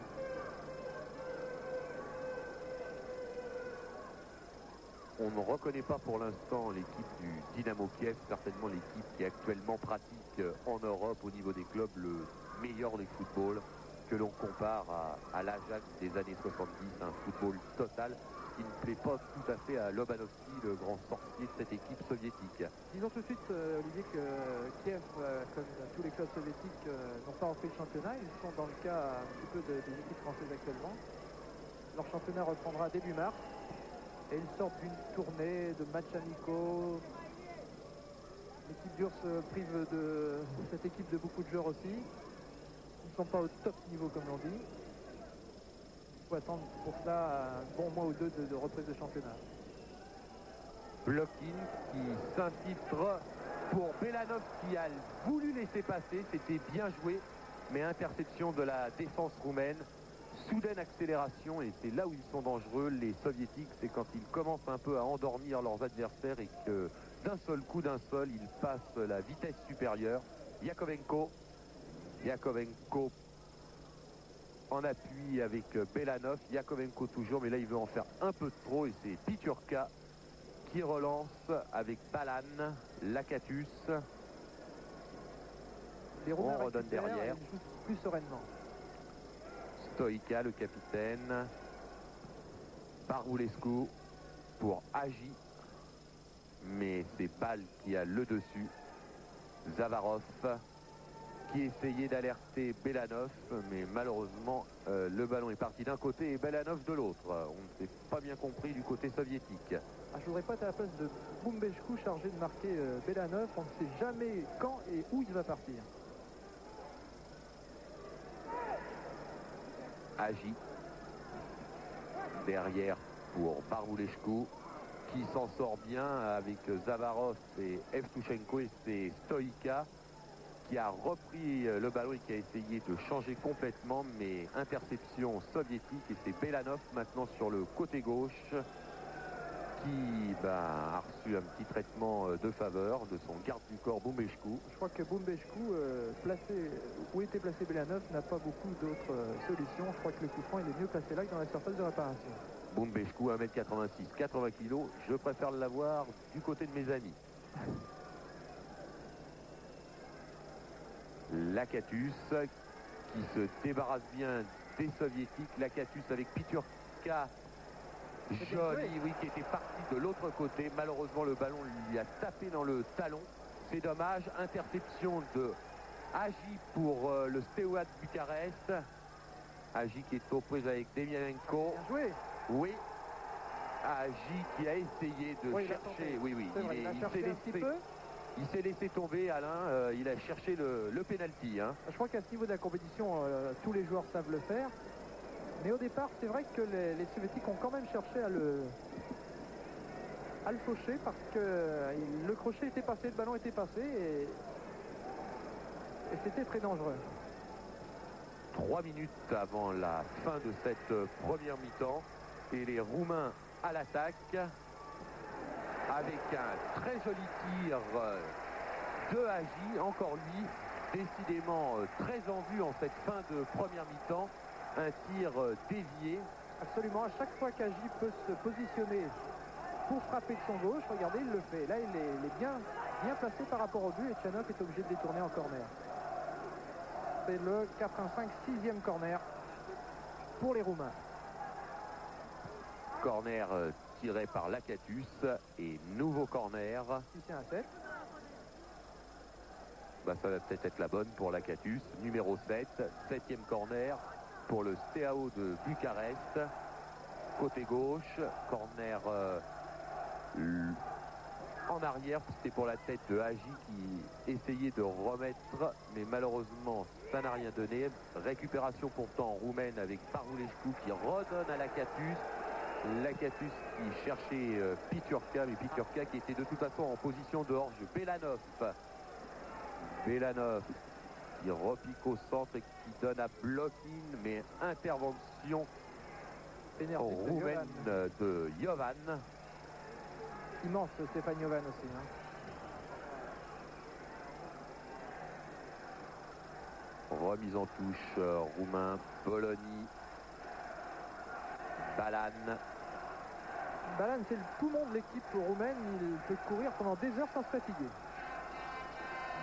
On ne reconnaît pas pour l'instant l'équipe du Dynamo Kiev, certainement l'équipe qui actuellement pratique en Europe au niveau des clubs le meilleur des footballs, que l'on compare à l'Ajax des années 70, un football total qui ne plaît pas tout à fait à Lobanovski, le grand sorcier de cette équipe soviétique. Disons tout de suite, Olivier, que Kiev, comme tous les clubs soviétiques, n'ont pas repris le championnat. Ils sont dans le cas un petit peu des équipes françaises actuellement. Leur championnat reprendra début mars. Et ils sortent d'une tournée de matchs amicaux. L'équipe dure se prive de cette équipe de beaucoup de joueurs aussi. Ils ne sont pas au top niveau comme l'on dit. Il faut attendre pour cela un bon mois ou deux de reprise de championnat. Blokin qui s'infiltre pour Belanov qui a voulu laisser passer. C'était bien joué, mais interception de la défense roumaine. Soudaine accélération, et c'est là où ils sont dangereux, les soviétiques, c'est quand ils commencent un peu à endormir leurs adversaires et que d'un seul coup, ils passent la vitesse supérieure. Yakovenko en appui avec Belanov, Yakovenko toujours, mais là il veut en faire un peu trop et c'est Piturka qui relance avec Balan, Lakatus. On redonne derrière. Plus sereinement. Stoïka, le capitaine. Barulescu pour Agi. Mais c'est Bal qui a le dessus. Zavarov qui essayait d'alerter Belanov. Mais malheureusement, le ballon est parti d'un côté et Belanov de l'autre. On ne s'est pas bien compris du côté soviétique. Je voudrais pas être à la place de Bumbeshku chargé de marquer Belanov. On ne sait jamais quand et où il va partir. Agi derrière pour Barulescu qui s'en sort bien avec Zavarov et Evtuchenko, et c'est Stoïka qui a repris le ballon et qui a essayé de changer complètement, mais interception soviétique, et c'est Belanov maintenant sur le côté gauche qui a reçu un petit traitement de faveur de son garde du corps Bumbeshku. Je crois que Bumbeshku, où était placé Belanov, n'a pas beaucoup d'autres solutions. Je crois que le coup franc il est mieux placé là que dans la surface de réparation. Bumbeshku 1m86, 80 kg, je préfère l'avoir du côté de mes amis. Lakatus qui se débarrasse bien des soviétiques. Lakatus avec Piturka. Joli, oui, qui était parti de l'autre côté. Malheureusement, le ballon lui a tapé dans le talon. C'est dommage. Interception de Agi pour le Steaua de Bucarest. Agi qui est aux prises avec Demianenko. Bien joué. Oui. Agi qui a essayé de chercher. Oui, il s'est laissé tomber, Alain. Il a cherché le penalty. Hein. Je crois qu'à ce niveau de la compétition, tous les joueurs savent le faire. Mais au départ, c'est vrai que les soviétiques ont quand même cherché à le faucher parce que le crochet était passé, le ballon était passé et c'était très dangereux. 3 minutes avant la fin de cette première mi-temps et les Roumains à l'attaque avec un très joli tir de Agi, encore lui, décidément très en vue en cette fin de première mi-temps. Un tir dévié. Absolument, à chaque fois qu'Agi peut se positionner pour frapper de son gauche, regardez, il le fait. Là, il est bien placé par rapport au but et Tchanov est obligé de détourner en corner. C'est le 85, 6e corner pour les Roumains. Corner tiré par Lakatus et nouveau corner. Si c'est un 7. Bah, ça va peut-être être la bonne pour Lakatus. Numéro 7, 7e corner pour le Steaua de Bucarest. Côté gauche, corner en arrière, c'était pour la tête de Agi qui essayait de remettre, mais malheureusement ça n'a rien donné. Récupération pourtant roumaine avec Parulescu qui redonne à Lakatus. Lakatus qui cherchait Piturka, mais Piturka qui était de toute façon en position de hors jeu. Belanov qui repique au centre et qui donne à Blokin, mais intervention roumaine de Jovan. Immense Stéphane Jovan aussi. Remise en touche roumain, Bologna, Balan. Balan, c'est le poumon de l'équipe roumaine, il peut courir pendant des heures sans se fatiguer.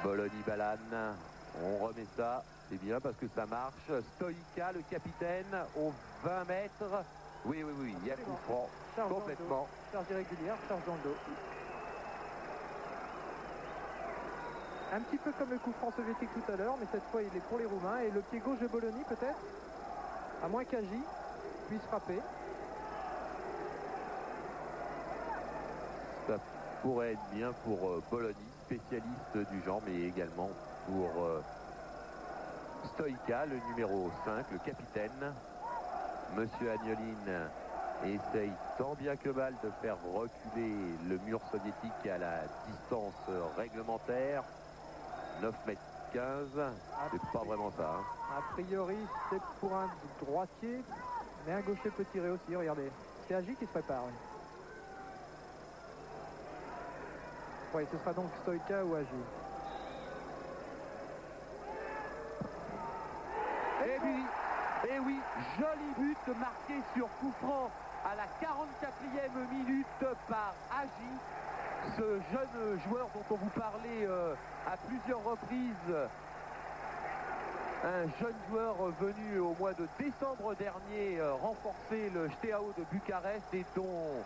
Bologna, Balan, on remet ça, c'est bien parce que ça marche. Stoïka, le capitaine, aux 20 mètres. Oui, il y a coup franc, complètement. Charge irrégulière, charge dans le dos. Un petit peu comme le coup franc soviétique tout à l'heure, mais cette fois il est pour les Roumains. Et le pied gauche de Bologna peut-être, à moins qu'Agi puisse frapper. Ça pourrait être bien pour Bologna, spécialiste du genre, mais également pour Stoïka, le numéro 5, le capitaine. Monsieur Agnolin essaye tant bien que mal de faire reculer le mur soviétique à la distance réglementaire. 9,15 m, c'est pas vraiment ça. A priori, c'est pour un droitier, mais un gaucher peut tirer aussi, regardez. C'est Agi qui se prépare. Oui, ce sera donc Stoïka ou Agi. Et oui, joli but marqué sur coup franc à la 44e minute par Agi. Ce jeune joueur dont on vous parlait à plusieurs reprises. Un jeune joueur venu au mois de décembre dernier renforcer le Steaua de Bucarest et dont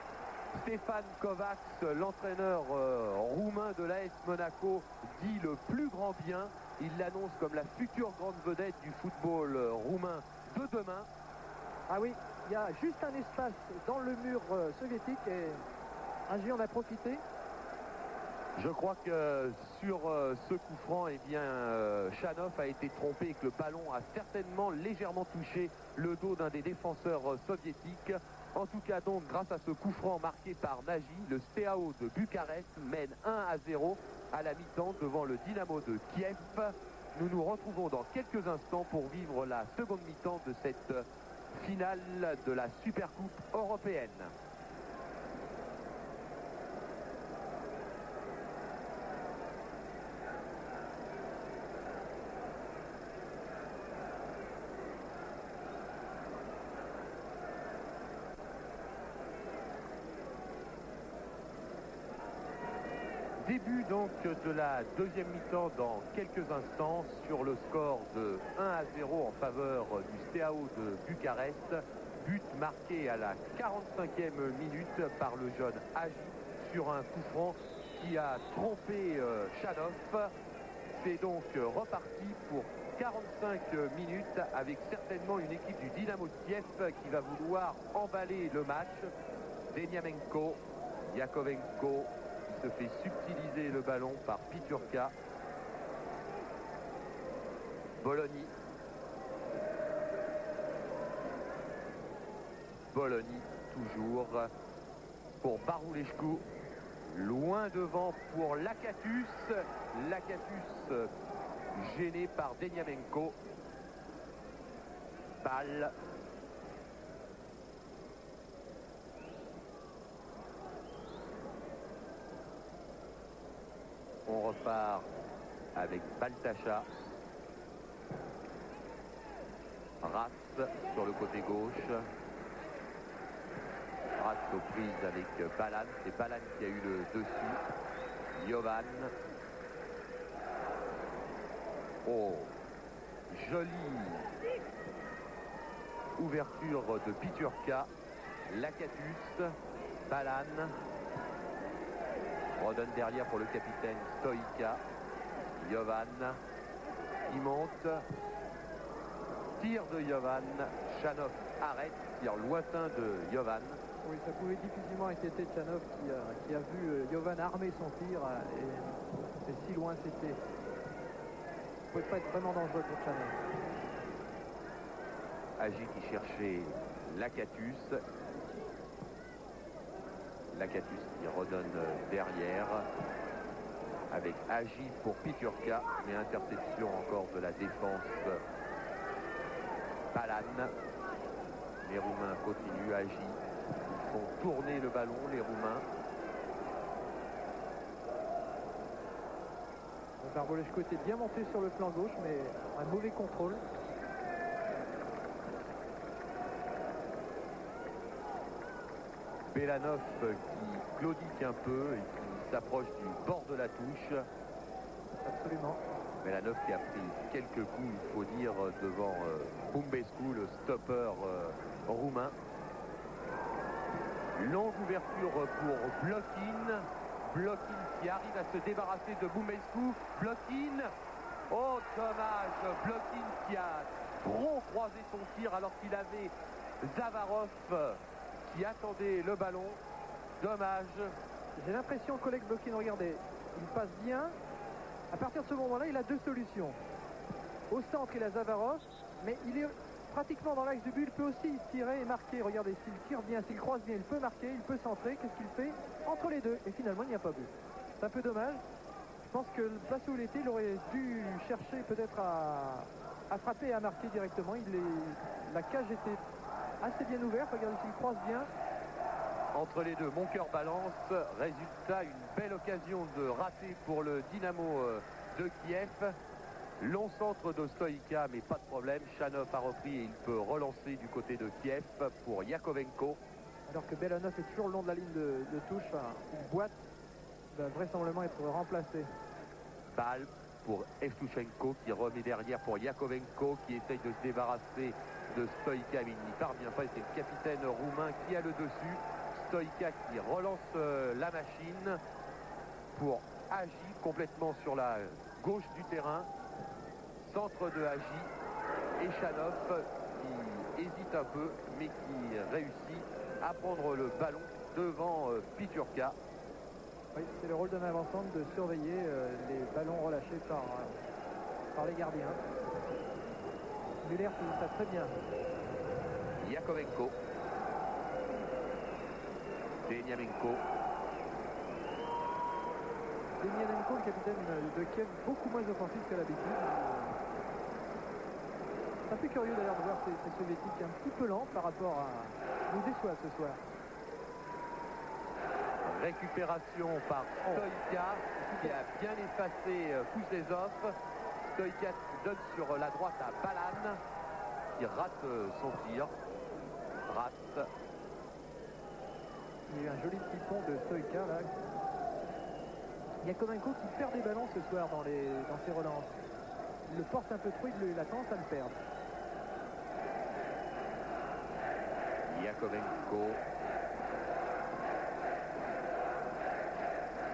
Stefan Kovacs, l'entraîneur roumain de l'AS Monaco, dit le plus grand bien. Il l'annonce comme la future grande vedette du football roumain de demain. Ah oui, il y a juste un espace dans le mur soviétique et Agi en a profité. Je crois que sur ce coup franc, eh bien, Tchanov a été trompé et que le ballon a certainement légèrement touché le dos d'un des défenseurs soviétiques. En tout cas, donc, grâce à ce coup franc marqué par Nagy, le Steaua de Bucarest mène 1-0 à la mi-temps devant le Dynamo de Kiev. Nous nous retrouvons dans quelques instants pour vivre la seconde mi-temps de cette finale de la Supercoupe européenne. Début donc de la deuxième mi-temps dans quelques instants sur le score de 1-0 en faveur du Steaua de Bucarest. But marqué à la 45e minute par le jeune Agi sur un coup franc qui a trompé Tchanov. C'est donc reparti pour 45 minutes avec certainement une équipe du Dynamo de Kiev qui va vouloir emballer le match. Deniamenko, Yakovenko se fait subtiliser le ballon par Piturka. Bologna. Bologna toujours pour Parulescu. Loin devant pour Lakatus. Lakatus gêné par Deniamenko. Balle. part avec Baltacha. Rass sur le côté gauche. Rass aux prises avec Balan. C'est Balan qui a eu le dessus. Jovan. Oh, jolie ouverture de Piturka. Lakatus. Balan. Redonne derrière pour le capitaine Stoïka. Jovan qui monte. Tir de Jovan. Chanov arrête. Tir lointain de Jovan. Oui, ça pouvait difficilement inquiéter Chanov qui a vu Jovan armer son tir et si loin c'était. Ça ne pouvait pas être vraiment dangereux pour Chanov. Agi qui cherchait Lakatus. Lakatus qui redonne derrière avec Agi pour Piturka, mais interception encore de la défense Balan. Les Roumains continuent. Agi, ils font tourner le ballon, les Roumains. Barboleshko était bien monté sur le flanc gauche, mais un mauvais contrôle. Belanov qui claudique un peu et qui s'approche du bord de la touche. Absolument. Belanov qui a pris quelques coups, il faut dire, devant Bumbescu, le stopper roumain. Longue ouverture pour Blokin. Blokin qui arrive à se débarrasser de Bumbescu. Blokin. Oh, dommage. Blokin qui a trop croisé son tir alors qu'il avait Zavarov qui attendait le ballon. Dommage. J'ai l'impression qu'Oleg Blokin, regardez, il passe bien. À partir de ce moment-là, il a deux solutions. Au centre, il a Zavarov, mais il est pratiquement dans l'axe du but. Il peut aussi tirer et marquer. Regardez, s'il tire bien, s'il croise bien, il peut marquer, il peut centrer. Qu'est-ce qu'il fait? Entre les deux. Et finalement, il n'y a pas but. C'est un peu dommage. Je pense que placé où il était, il aurait dû chercher peut-être à frapper et à marquer directement. La cage était assez bien ouverte. Regardez s'il croise bien. Entre les deux, mon cœur balance. Résultat, une belle occasion de rater pour le Dynamo de Kiev. Long centre de Stoïka, mais pas de problème. Chanov a repris et il peut relancer du côté de Kiev pour Yakovenko. Alors que Belanov est toujours le long de la ligne de touche. Enfin, une boîte va vraisemblablement être remplacée. Balle pour Evtushenko qui remet derrière pour Yakovenko qui essaye de se débarrasser de Stoïka, mais il n'y parvient pas. C'est le capitaine roumain qui a le dessus. Stoïka qui relance la machine pour Agi complètement sur la gauche du terrain. Centre de Agi et Chanov qui hésite un peu mais qui réussit à prendre le ballon devant Piturka. Oui, c'est le rôle d'un avant-centre de surveiller les ballons relâchés par les gardiens. Muller fait ça très bien. Yakovenko. Deniamenko. Deniamenko, le capitaine de Kiev, beaucoup moins offensif qu'à l'habitude. C'est un peu curieux d'ailleurs de voir ces soviétiques un petit peu lents par rapport à... nous déçoivent ce soir. Récupération par Stoïka qui a bien effacé Kuznetsov. Stoïka qui donne sur la droite à Balan qui rate son tir. Rate. Il y a eu un joli petit pont de Stoïka là. Yakovenko qui perd des ballons ce soir dans ses relances. Il le porte un peu trop, il a tendance à le perdre. Yakovenko.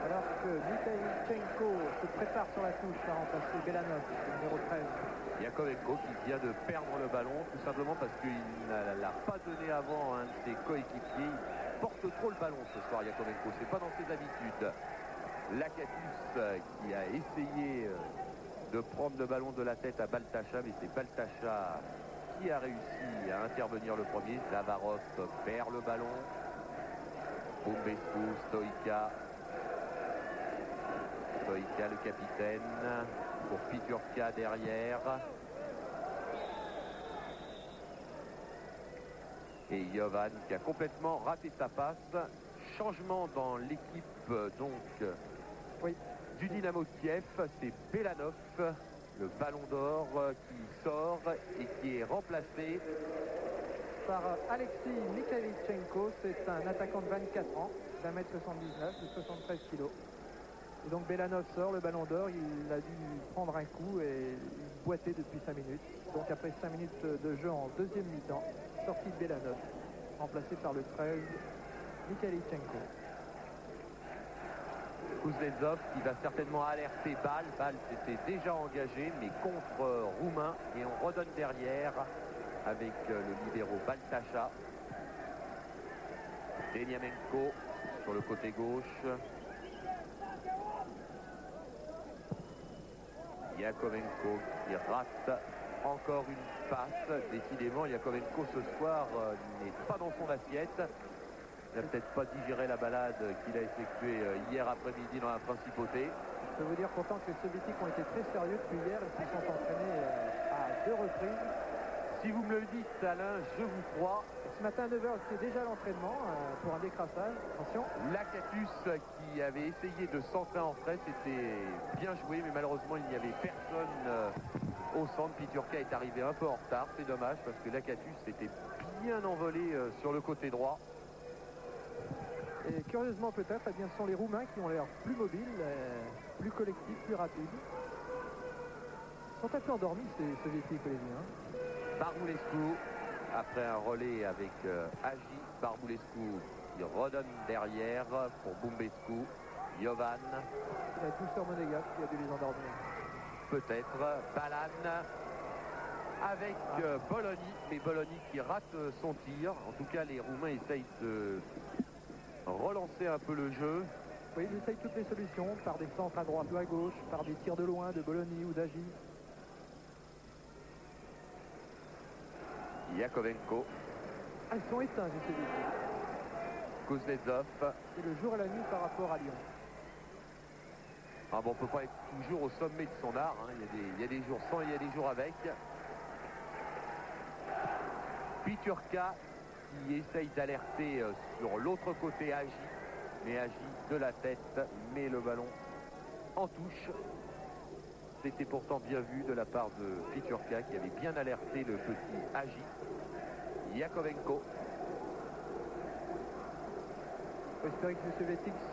Alors que Mikhailchenko se prépare sur la touche à remplacer Belanov, numéro 13. Yakovenko qui vient de perdre le ballon tout simplement parce qu'il ne l'a pas donné avant à un de ses coéquipiers. Il porte trop le ballon ce soir, Yakovenko. C'est pas dans ses habitudes. Lakatus qui a essayé de prendre le ballon de la tête à Baltacha, mais c'est Baltacha qui a réussi à intervenir le premier. Zavarov perd le ballon. Bumbescu, Stoïka. Stoïka le capitaine pour Piturka derrière. Et Jovan qui a complètement raté sa passe. Changement dans l'équipe donc. Oui, du Dynamo de Kiev, c'est Belanov, le ballon d'or qui sort et qui est remplacé par Alexis Mikhaïlichenko. C'est un attaquant de 24 ans, d'1m79, de 73 kg. Et donc Belanov sort, le ballon d'or, il a dû prendre un coup et boiter depuis 5 minutes. Donc après 5 minutes de jeu en deuxième mi-temps, sortie de Belanov, remplacé par le 13, Mikhaïlichenko. Kuznetsov qui va certainement alerter Bâle. Bâle s'était déjà engagé, mais contre Roumain. Et on redonne derrière avec le libéro Baltacha. Deniamenko sur le côté gauche. Yakovenko qui rate encore une passe. Décidément, Yakovenko ce soir n'est pas dans son assiette. Il n'a peut-être pas digéré la balade qu'il a effectuée hier après-midi dans la Principauté. Je peux vous dire pourtant que les Soviétiques ont été très sérieux depuis hier. Ils se sont entraînés à 2 reprises. Si vous me le dites, Alain, je vous crois. Ce matin à 9h, c'est déjà l'entraînement pour un décrassage. Attention. Lakatus qui avait essayé de centrer en frais, c'était bien joué, mais malheureusement, il n'y avait personne au centre. Piturka est arrivé un peu en retard. C'est dommage parce que Lakatus s'était bien envolé sur le côté droit. Et curieusement peut-être, eh bien, ce sont les Roumains qui ont l'air plus mobiles, plus collectifs, plus rapides. Ils sont un peu endormis ces Soviétiques, Olivier. Barbulescu, après un relais avec Agi, Barbulescu qui redonne derrière pour Bumbescu, Jovan. C'est la douceur monégasque qui a dû les endormir. Peut-être, Balan avec Bologna, mais Bologna qui rate son tir. En tout cas, les Roumains essayent de relancer un peu le jeu. Oui, ils essayent toutes les solutions, par des centres à droite ou à gauche, par des tirs de loin de Bologna ou d'Agi. Yakovenko. Ah, ils sont éteints, je sais bien. Kuznetsov. C'est le jour et la nuit par rapport à Lyon. Ah bon, on ne peut pas être toujours au sommet de son art. Hein. Il y a des jours sans, il y a des jours avec. Piturka qui essaye d'alerter sur l'autre côté Agi. Mais Agi de la tête, met le ballon en touche. C'était pourtant bien vu de la part de Piturka qui avait bien alerté le petit Agi. Yakovenko. Il faut espérer que les Soviétiques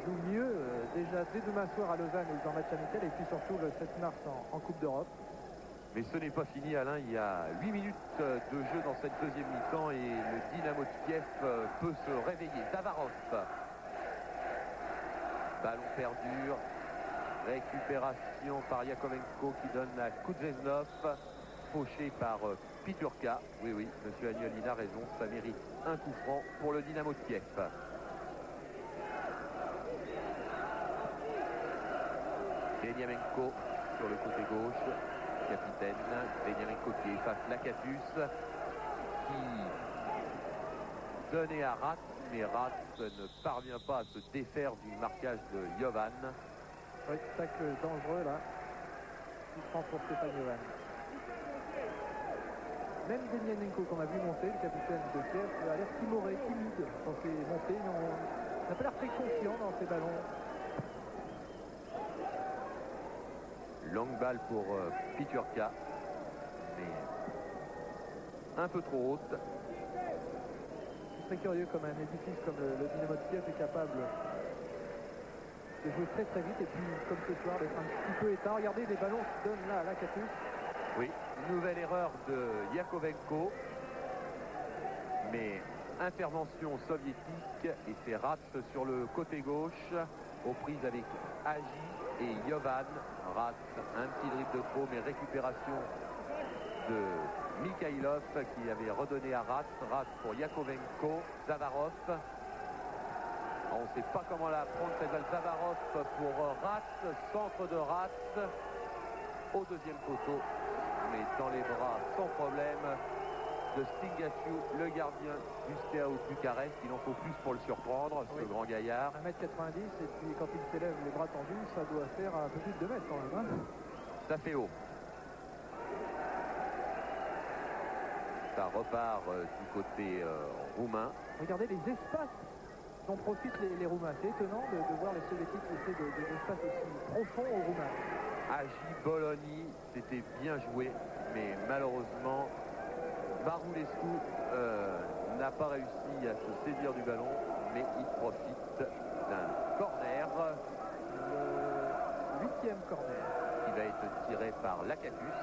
jouent mieux déjà dès demain soir à Lausanne et dans le match amical et puis surtout le 7 mars en Coupe d'Europe. Mais ce n'est pas fini, Alain. Il y a 8 minutes de jeu dans cette deuxième mi-temps et le Dynamo de Kiev peut se réveiller. Zavarov. Ballon perdu. Récupération par Yakovenko qui donne à Kuznetsov. Fauché par Piturka. Oui, monsieur Agnolin a raison. Ça mérite un coup franc pour le Dynamo de Kiev. Deniamenko sur le côté gauche. Capitaine. Deniamenko qui efface Lakatus. Qui donnait à Rat. Mais Rat ne parvient pas à se défaire du marquage de Jovan. Oui, tacle dangereux là. Il prend pour Stéphane Jovan. Même Deniamenko qu'on a vu monter, le capitaine de Kiev, a l'air timoré, timide quand c'est monté. Il n'a pas l'air très confiant dans ses ballons. Longue balle pour Piturka. Mais un peu trop haute. C'est très curieux comme un édifice comme le Dynamo de Kiev est capable de jouer très très vite et puis comme ce soir d'être un petit peu éteint. Regardez les ballons qui donnent là à Lakatus. Oui, nouvelle erreur de Yakovenko. Mais intervention soviétique et c'est Rats sur le côté gauche aux prises avec Agi et Jovan. Rats, un petit dribble de trop, mais récupération de Mikhailov qui avait redonné à Rats. Rats pour Yakovenko. Zavarov. On ne sait pas comment la prendre cette balle. Zavarov pour Rats. Centre de Rats au deuxième poteau. Mais dans les bras sans problème de Stingasiu, le gardien du Steaua Bucarest. Il en faut plus pour le surprendre, ce grand gaillard. 1m90 et puis quand il s'élève les bras tendus, ça doit faire un peu plus de 2 mètres quand même. Hein. Ça fait haut. Ça repart du côté roumain. Regardez les espaces dont profitent les Roumains. C'est étonnant de voir les Soviétiques laisser des espaces aussi profonds aux Roumains. Agi Bologna, c'était bien joué, mais malheureusement, Barulescu n'a pas réussi à se saisir du ballon, mais il profite d'un corner. Le 8e corner. Qui va être tiré par Lakatus,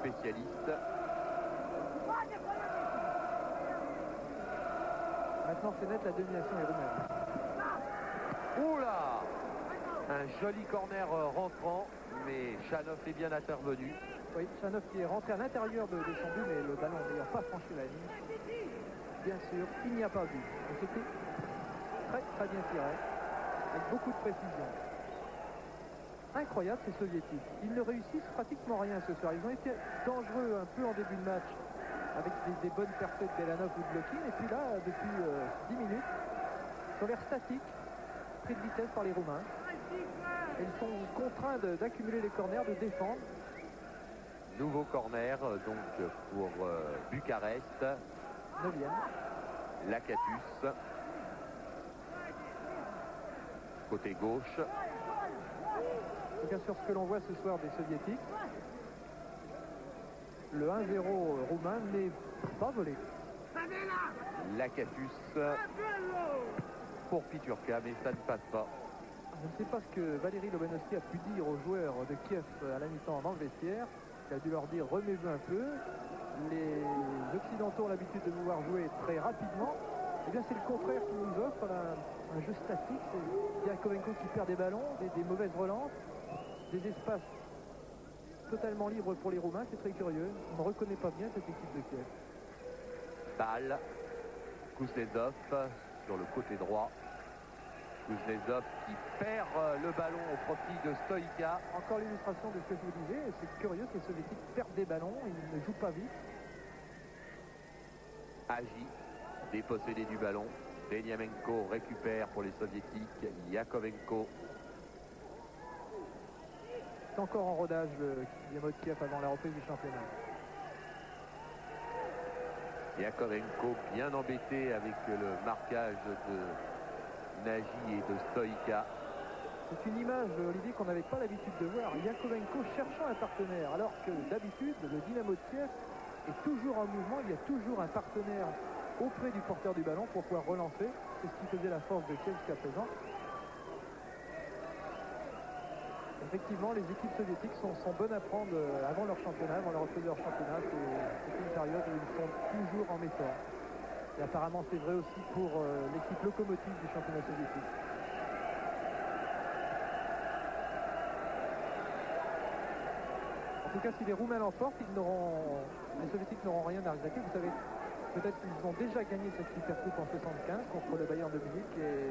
spécialiste. Maintenant, c'est net, la domination est roumaine. Oula! Un joli corner rentrant, mais Chanov est bien intervenu. Oui, Chanov qui est rentré à l'intérieur de son but, mais le ballon n'a d'ailleurs pas franchi la ligne. Bien sûr, il n'y a pas but. C'était très bien tiré, avec beaucoup de précision. Incroyable ces Soviétiques. Ils ne réussissent pratiquement rien ce soir. Ils ont été dangereux un peu en début de match, avec des bonnes percées de Belanov ou de Blokin. Et puis là, depuis 10 minutes, ils ont l'air statiques, pris de vitesse par les Roumains. Et ils sont contraints d'accumuler les corners, de défendre. Nouveau corner donc pour Bucarest. 9e. Lakatus. Côté gauche. Bien sûr, ce que l'on voit ce soir des Soviétiques, le 1-0 roumain n'est pas volé. Lakatus pour Piturka, mais ça ne passe pas. Je ne sais pas ce que Valérie Lobanovsky a pu dire aux joueurs de Kiev à la mi-temps dans le vestiaire. Il a dû leur dire remets-vous un peu. Les Occidentaux ont l'habitude de pouvoir jouer très rapidement. Eh bien c'est le contraire qui nous offre un jeu statique. C'est Yakovenko qui perd des ballons, des mauvaises relances, des espaces totalement libres pour les Roumains. C'est très curieux. On ne reconnaît pas bien cette équipe de Kiev. Balle. Kuznetsov sur le côté droit. Kuznetsov qui perd le ballon au profit de Stoïka. Encore l'illustration de ce que je vous disais. C'est curieux que les Soviétiques perdent des ballons. Ils ne jouent pas vite. Agi, dépossédé du ballon. Beniamenko récupère pour les Soviétiques. Yakovenko. C'est encore en rodage le Dynamo de Kiev avant la reprise du championnat. Yakovenko bien embêté avec le marquage de Nagy et de Stoïka. C'est une image, Olivier, qu'on n'avait pas l'habitude de voir. Yakovenko cherchant un partenaire, alors que d'habitude, le Dynamo de Kiev est toujours en mouvement. Il y a toujours un partenaire auprès du porteur du ballon pour pouvoir relancer. C'est ce qui faisait la force de Kiev jusqu'à présent. Effectivement, les équipes soviétiques sont bonnes à prendre avant leur championnat, avant la reprise de leur championnat. C'est une période où ils sont toujours en méthode. Et apparemment, c'est vrai aussi pour l'équipe locomotive du championnat soviétique. En tout cas, si les Roumains l'emportent, les Soviétiques n'auront rien à regretter. Vous savez, peut-être qu'ils ont déjà gagné cette Supercoupe en 75 contre le Bayern de Munich. Et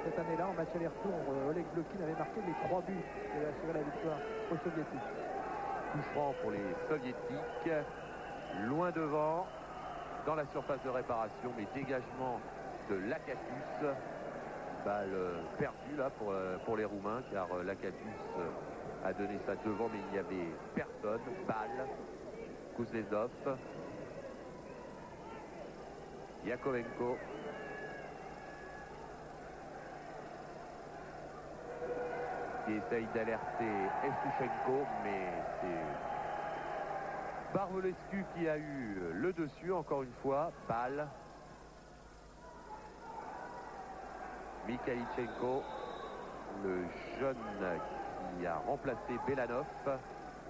cette année-là, en match aller-retour, Oleg Blokin avait marqué les 3 buts et avait assuré la victoire aux Soviétiques. Coup franc pour les Soviétiques. Loin devant, dans la surface de réparation, mais dégagement de Lakatus. Balle perdue là pour les Roumains, car Lakatus a donné ça devant, mais il n'y avait personne. Balle. Kuznetsov. Yakovenko. Qui essaye d'alerter Evtushenko, mais c'est Barulescu qui a eu le dessus encore une fois. Balle. Mikhaïchenko, le jeune qui a remplacé Belanov.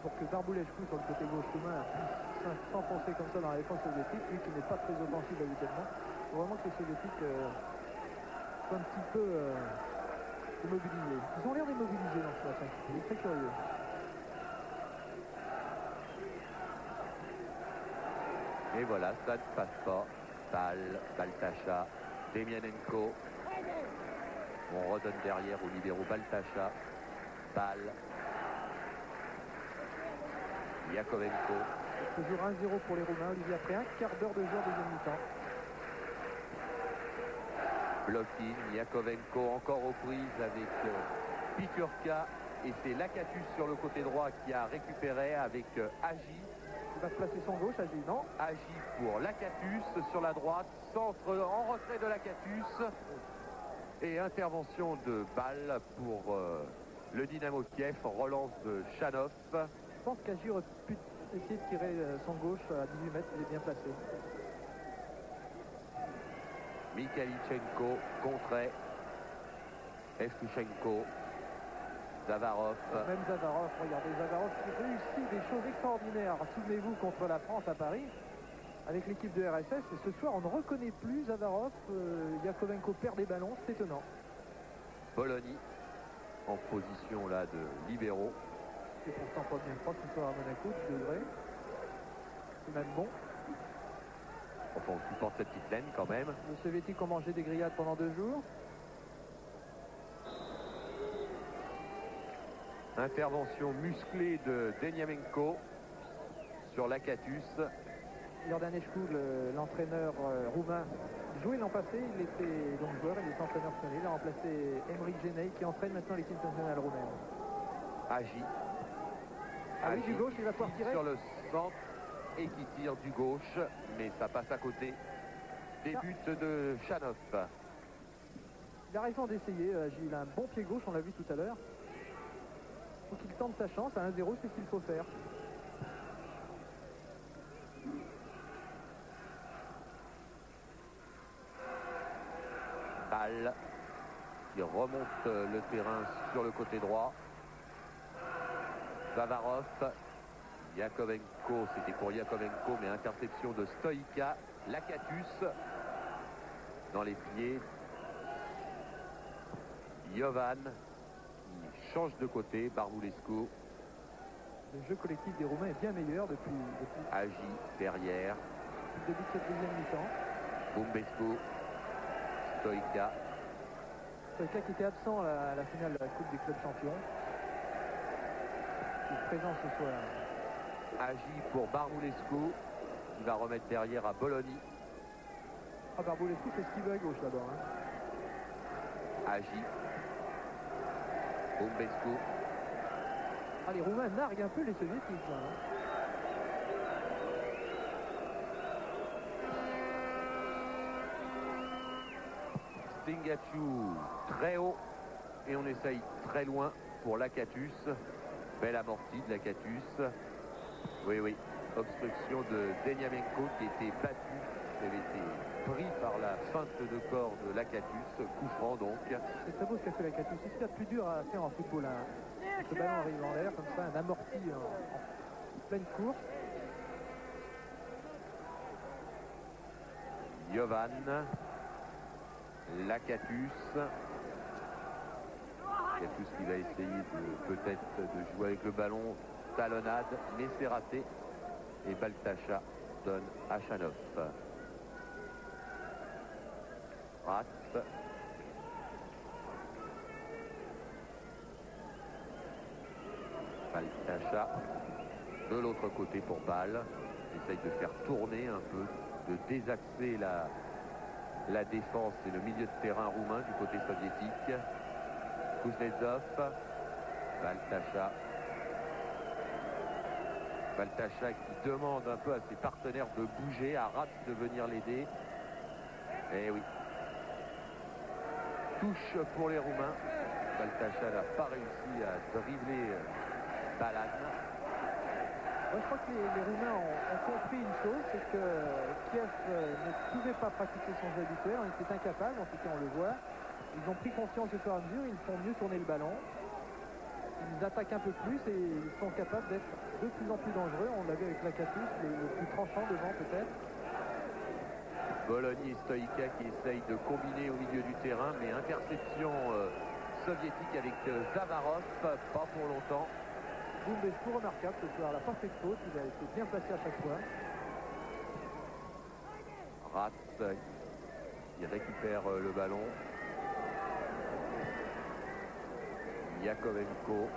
Pour que Barulescu sur le côté gauche roumain puisse s'enfoncer comme ça dans la défense soviétique, lui qui n'est pas très offensif habituellement. Il faut vraiment que les Soviétiques soient un petit peu immobilisés. Ils ont l'air d'immobiliser dans ce match. C'est très curieux. Et voilà, ça ne passe pas. Balle, Baltacha, Demianenko. On redonne derrière au libéro Baltacha. Balle. Yakovenko. Toujours 1-0 pour les Roumains, Olivier, après un quart d'heure de jeu en deuxième mi-temps. Blokin, Yakovenko encore aux prises avec Piturka. Et c'est Lakatus sur le côté droit qui a récupéré avec Agi. Il va se placer son gauche, Agi, non? Agi pour Lacatus sur la droite, centre en retrait de Lacatus. Et intervention de balle pour le Dynamo Kiev, relance de Chanov. Je pense qu'Agi aurait pu essayer de tirer son gauche à 18 mètres, il est bien placé. Mikhailichenko, contré. Evtushenko. Zavarov. Même Zavarov, regardez, Zavarov qui réussit des choses extraordinaires. Souvenez-vous contre la France à Paris, avec l'équipe de RSS, et ce soir on ne reconnaît plus Zavarov. Yakovenko perd des ballons, c'est étonnant. Bologna en position là de libéraux. C'est pourtant pas bien propre ce soir à Monaco, 10 degrés. C'est même bon. Enfin, on supporte cette petite laine quand même. Les Soviétiques ont mangé des grillades pendant 2 jours. Intervention musclée de Deniamenko sur Lacatus. Iordanescu, l'entraîneur roumain, jouait l'an passé, il était donc joueur, il était entraîneur cette année. Il a remplacé Emric Genei qui entraîne maintenant l'équipe nationale roumaine. Agi. Ah oui, du gauche, il va pouvoir tirer. Sur le centre et qui tire du gauche, mais ça passe à côté. Des buts de Chanov. Il a raison d'essayer, Agi, il a un bon pied gauche, on l'a vu tout à l'heure. Il faut qu'il tente sa chance, à 1-0, c'est ce qu'il faut faire. Balle qui remonte le terrain sur le côté droit. Zavarov. Yakovenko, c'était pour Yakovenko, mais interception de Stoïka. Lacatus dans les pieds. Jovan qui change de côté. Barbulescu. Le jeu collectif des Roumains est bien meilleur depuis Agi derrière. le début de cette deuxième mi-temps. Bumbescu. Stoïka. Stoïka qui était absent à la finale de la Coupe des clubs champions. Qui est présent ce soir. Agi pour Barbulescu. Il va remettre derrière à Bologna. Ah, Barbulescu fait ce qu'il veut à gauche d'abord. Hein. Agi. Bumbescu. Ah, les Roumains narguent un peu les Soviétiques. Là, hein. Stingaciu très haut et on essaye très loin pour Lacatus. Belle amortie de Lacatus. Oui, oui. Obstruction de Deniamenko qui était battu. Il avait été pris par la feinte de corps de Lacatus. Coup franc donc. C'est très beau ce qu'a fait Lacatus. C'est ce qu'il y a de plus dur à faire en football. Hein. Ce ballon arrive en l'air comme ça, un amorti en pleine course. Jovan. Lacatus. Lacatus qui va essayer peut-être de jouer avec le ballon. Talonnade, mais c'est raté. Et Baltacha donne à Chanov. Rat. Baltacha de l'autre côté pour Bâle. Essaye de faire tourner un peu, de désaxer la défense et le milieu de terrain roumain du côté soviétique. Kuznetsov. Baltacha. Baltacha qui demande un peu à ses partenaires de bouger, à Rat de venir l'aider. Eh oui. Touche pour les Roumains. Baltacha n'a pas réussi à dribbler Balan. Moi, je crois que les Roumains ont compris une chose, c'est que Kiev ne pouvait pas pratiquer son jeu habituel, on était incapable, en tout cas on le voit. Ils ont pris conscience au fur et à mesure, ils font mieux tourner le ballon. Ils attaquent un peu plus et ils sont capables d'être de plus en plus dangereux. On l'a vu avec Lacatus, le plus tranchant devant peut-être. Bologna et Stoïka qui essayent de combiner au milieu du terrain, mais interception soviétique avec Zavarov, pas pour longtemps. Bumbescu remarquable ce soir, la parfaite faute, il a été bien placé à chaque fois. Rat qui récupère le ballon. Yakovenko.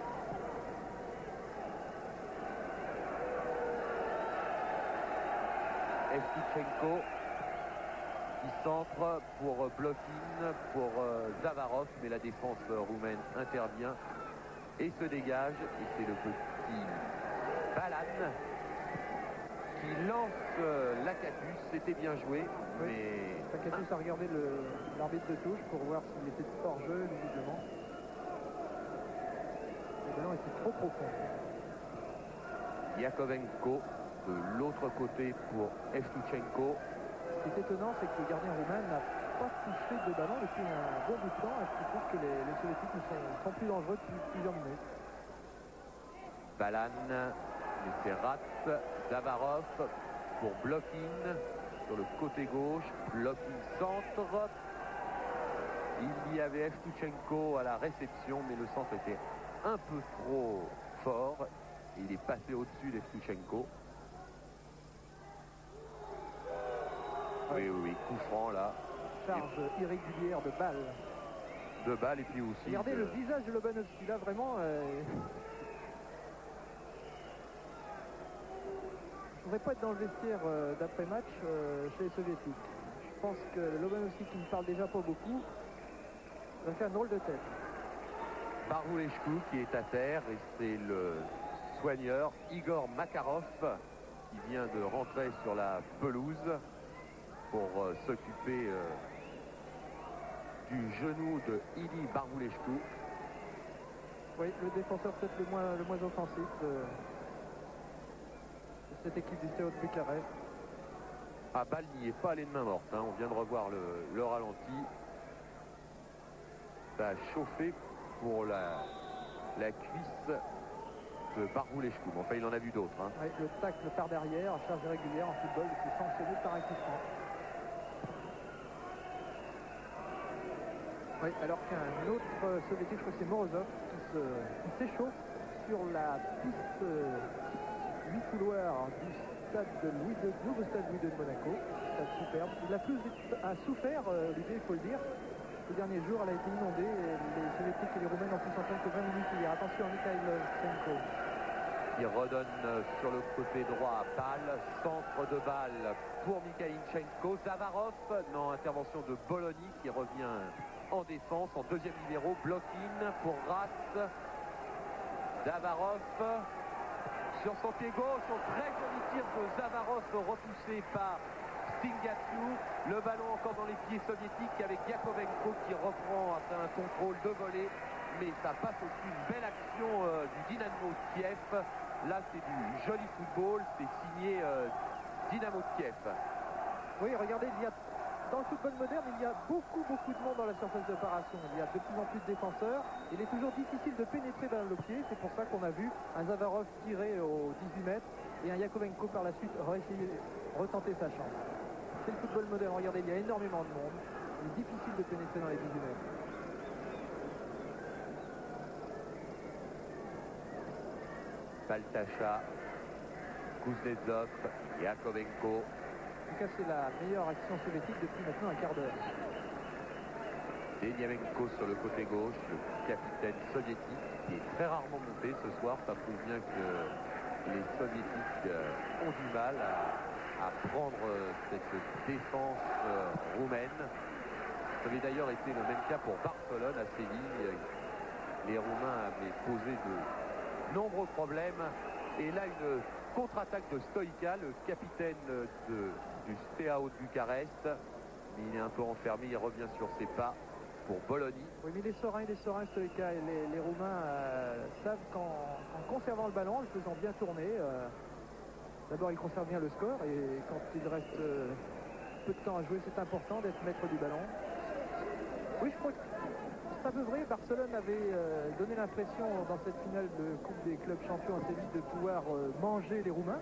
Evtushenko qui centre pour Blokin, pour Zavarov, mais la défense roumaine intervient et se dégage. Et c'est le petit Balan qui lance Lakatus. C'était bien joué, Oui. mais Lakatus a regardé l'arbitre de touche pour voir s'il était hors jeu, visiblement. Le ballon était trop profond. Yakovenko de l'autre côté pour Evtuchenko. Ce qui est étonnant, c'est que le gardien roumain n'a pas touché de ballon depuis un bon bout de temps, ce qui prouve que les soviétiques sont plus dangereux depuis plusieurs minutes. Balan, mais c'est rate. Zavarov pour Blokin sur le côté gauche. Blokin centre. Il y avait Evtuchenko à la réception, mais le centre était un peu trop fort. Il est passé au-dessus d'Evtuchenko. Oui, coup franc là. Charge irrégulière de balle. De balle et puis aussi. Regardez le visage de Lobanovski là, vraiment. Je ne voudrais pas être dans le vestiaire d'après-match chez les soviétiques. Je pense que Lobanovski, qui ne parle déjà pas beaucoup, va faire un drôle de tête. Barvouleshku qui est à terre et c'est le soigneur Igor Makarov qui vient de rentrer sur la pelouse pour s'occuper du genou de Ili Barvouleshku. Oui, le défenseur peut-être le moins offensif de cette équipe du CO de Bucarest. Ah, balle n'y est pas allé de main morte, hein. On vient de revoir le ralenti. Ça a chauffé pour la cuisse de Barvouleshku. Enfin, il en a vu d'autres. Hein. Oui, le tacle par derrière, charge irrégulière en football, c'est sanctionné par un coup franc. Oui, alors qu'un autre soviétique, je crois que c'est Morozov, qui s'échauffe sur la piste 8 couloirs du stade de nouveau stade Louis II de Monaco. Stade superbe. Il a souffert, l'idée, il faut le dire. Ce dernier jour, elle a été inondée et les soviétiques et les roumains n'ont pu s'entendre que 20 minutes hier. Attention à Mikhail Senko. Il redonne sur le côté droit balle, centre de balle pour Mikhailichenko. Zavarov, non, intervention de Bologna qui revient en défense, en deuxième libéro. Blokin pour Ras. Zavarov sur son pied gauche, un très joli tir de Zavarov repoussé par Stingatiu. Le ballon encore dans les pieds soviétiques avec Yakovenko qui reprend après un contrôle de volée. Mais ça passe aussi une belle action du Dynamo de Kiev. Là, c'est du joli football. C'est signé Dynamo de Kiev. Oui, regardez, dans le football moderne, il y a beaucoup de monde dans la surface d'opération. Il y a de plus en plus de défenseurs. Il est toujours difficile de pénétrer dans le pied. C'est pour ça qu'on a vu un Zavarov tirer aux 18 mètres et un Yakovenko par la suite retenter sa chance. C'est le football moderne. Regardez, il y a énormément de monde. Il est difficile de pénétrer dans les 18 mètres. Baltacha, Kuznetsov, Yakovenko. En tout cas, c'est la meilleure action soviétique depuis maintenant un quart d'heure. Deniavenko sur le côté gauche, le capitaine soviétique qui est très rarement monté ce soir. Ça prouve bien que les soviétiques ont du mal à prendre cette défense roumaine. Ça avait d'ailleurs été le même cas pour Barcelone à Séville. Les Roumains avaient posé de nombreux problèmes. Et là, une contre-attaque de Stoïca, le capitaine du Steaua de Bucarest. Il est un peu enfermé, il revient sur ses pas pour Bologna. Oui, mais les sereins, Stoïca et les Roumains savent qu'en conservant le ballon, en le faisant bien tourner, d'abord ils conservent bien le score et quand il reste peu de temps à jouer, c'est important d'être maître du ballon. Oui, je crois que c'est un peu vrai. Barcelone avait donné l'impression dans cette finale de Coupe des clubs champions à Séville de pouvoir manger les Roumains.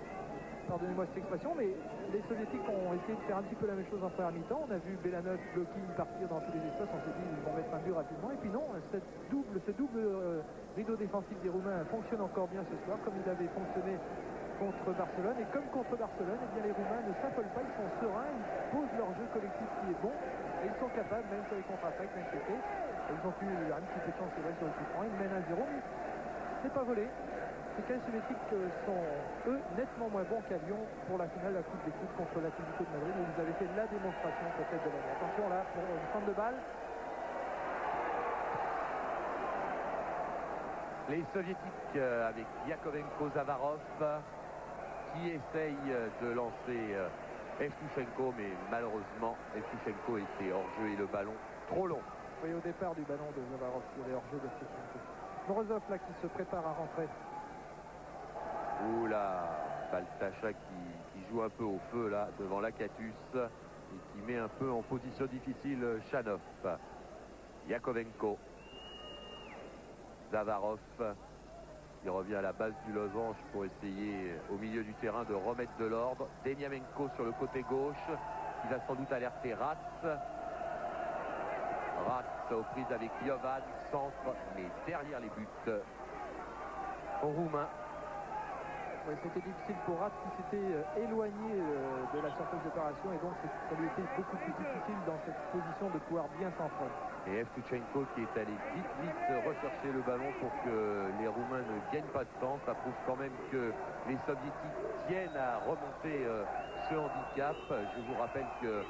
Pardonnez-moi cette expression, mais les Soviétiques ont essayé de faire un petit peu la même chose en première mi-temps. On a vu Belanov, Blokin partir dans tous les espaces. On s'est dit ils vont mettre un but rapidement. Et puis non, ce double rideau défensif des Roumains fonctionne encore bien ce soir, comme il avait fonctionné contre Barcelone. Et comme contre Barcelone, eh bien, les Roumains ne s'affolent pas, ils sont sereins, ils posent leur jeu collectif qui est bon. Et ils sont capables, même sur les contre-attaques, d'inquiéter. Ils ont eu un petit peu de chance, c'est vrai, sur le coup franc. Ils mènent 1-0, mais c'est pas volé. Les soviétiques sont, eux, nettement moins bons qu'à Lyon pour la finale de la Coupe des Coupes contre l'Atlético de Madrid, où vous avez fait la démonstration peut-être de l'année. Attention là, pour une centre de balle. Les soviétiques avec Yakovenko, Zavarov qui essaye de lancer Evtushenko, mais malheureusement Evtushenko était hors jeu et le ballon trop long. Oui, au départ du ballon de Zavarov, il y avait hors jeu d'Evtushenko. Morozov là qui se prépare à rentrer. Oula, Baltacha qui joue un peu au feu là devant Lakatus et qui met un peu en position difficile Chanov. Yakovenko, Zavarov, il revient à la base du losange pour essayer au milieu du terrain de remettre de l'ordre. Deniamenko sur le côté gauche qui va sans doute alerter Ratz. Ratz aux prises avec Jovan, centre, mais derrière les buts aux Roumains. Oui, c'était difficile pour Ratz qui s'était éloigné de la surface d'opération et donc ça lui était beaucoup plus difficile dans cette position de pouvoir bien centrer. Et Evtushenko qui est allé vite rechercher le ballon pour que les Roumains ne gagnent pas de temps. Ça prouve quand même que les Soviétiques tiennent à remonter ce handicap. Je vous rappelle que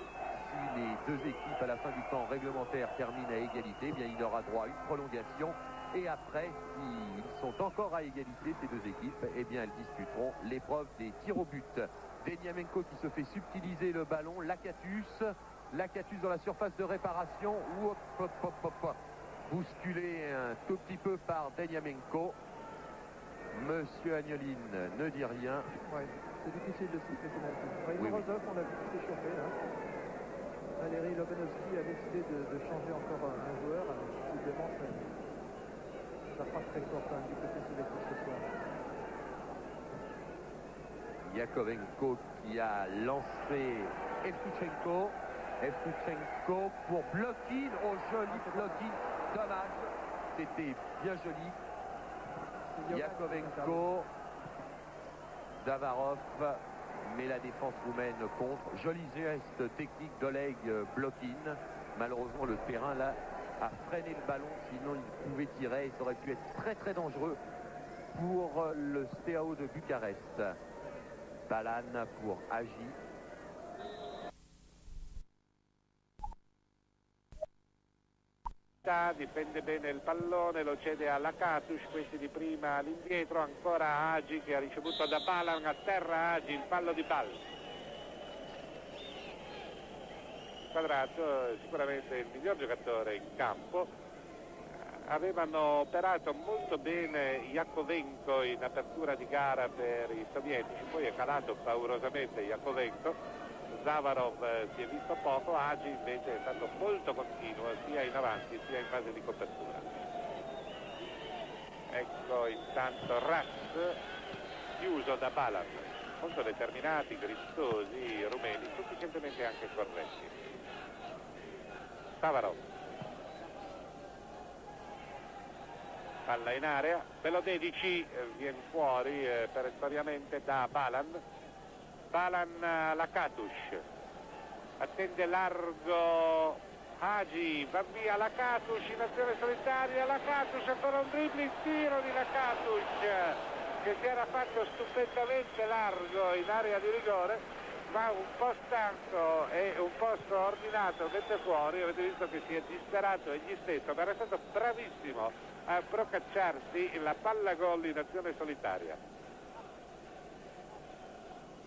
si les deux équipes à la fin du temps réglementaire terminent à égalité, eh bien il aura droit à une prolongation. Et après, s'ils sont encore à égalité, ces deux équipes, eh bien elles disputeront l'épreuve des tirs au but. Deniamenko qui se fait subtiliser le ballon, Lakatus dans la surface de réparation, bousculé un tout petit peu par Deniamenko. Monsieur Agnolin ne dit rien. Oui, c'est difficile de siffler penalty. Morozov, on l'a vu s'échauffer là. Valérie Lobanovski a décidé de changer encore un joueur. Visiblement, ça fera très fort quand même du côté soviétique ce soir. Yakovenko qui a lancé Evtushenko. Evtushenko pour Blokin. Oh, joli Blokin. Dommage. C'était bien joli. Yakovenko. Zavarov. Mais la défense roumaine contre. Joli geste technique d'Oleg Blokin. Malheureusement, le terrain là a freiné le ballon. Sinon, il pouvait tirer et ça aurait pu être très dangereux pour le Steaua de Bucarest. Balan pour Agi. Difende bene il pallone, lo cede a Lakatus, questi di prima all'indietro, ancora Agi che ha ricevuto da Balan, a terra Agi, il fallo di Bal. Quadrato sicuramente il miglior giocatore in campo. Avevano operato molto bene Yakovenko in apertura di gara per i sovietici, poi è calato paurosamente Yakovenko. Zavarov si è visto poco, Agi invece è stato molto continuo sia in avanti sia in fase di copertura. Ecco intanto Ratz chiuso da Balan, molto determinati, grintosi, rumeni, sufficientemente anche corretti. Zavarov, palla in area, Belodedici viene fuori perentoriamente da Balan. Balan Lakatus, attende largo Agi, va via Lakatus in azione solitaria, Lakatus ancora un dribbling, tiro di Lakatus che si era fatto stupendamente largo in area di rigore, ma un po' stanco e un po' sordinato mette fuori. Avete visto che si è disperato egli stesso, ma era stato bravissimo a procacciarsi la palla gol in azione solitaria.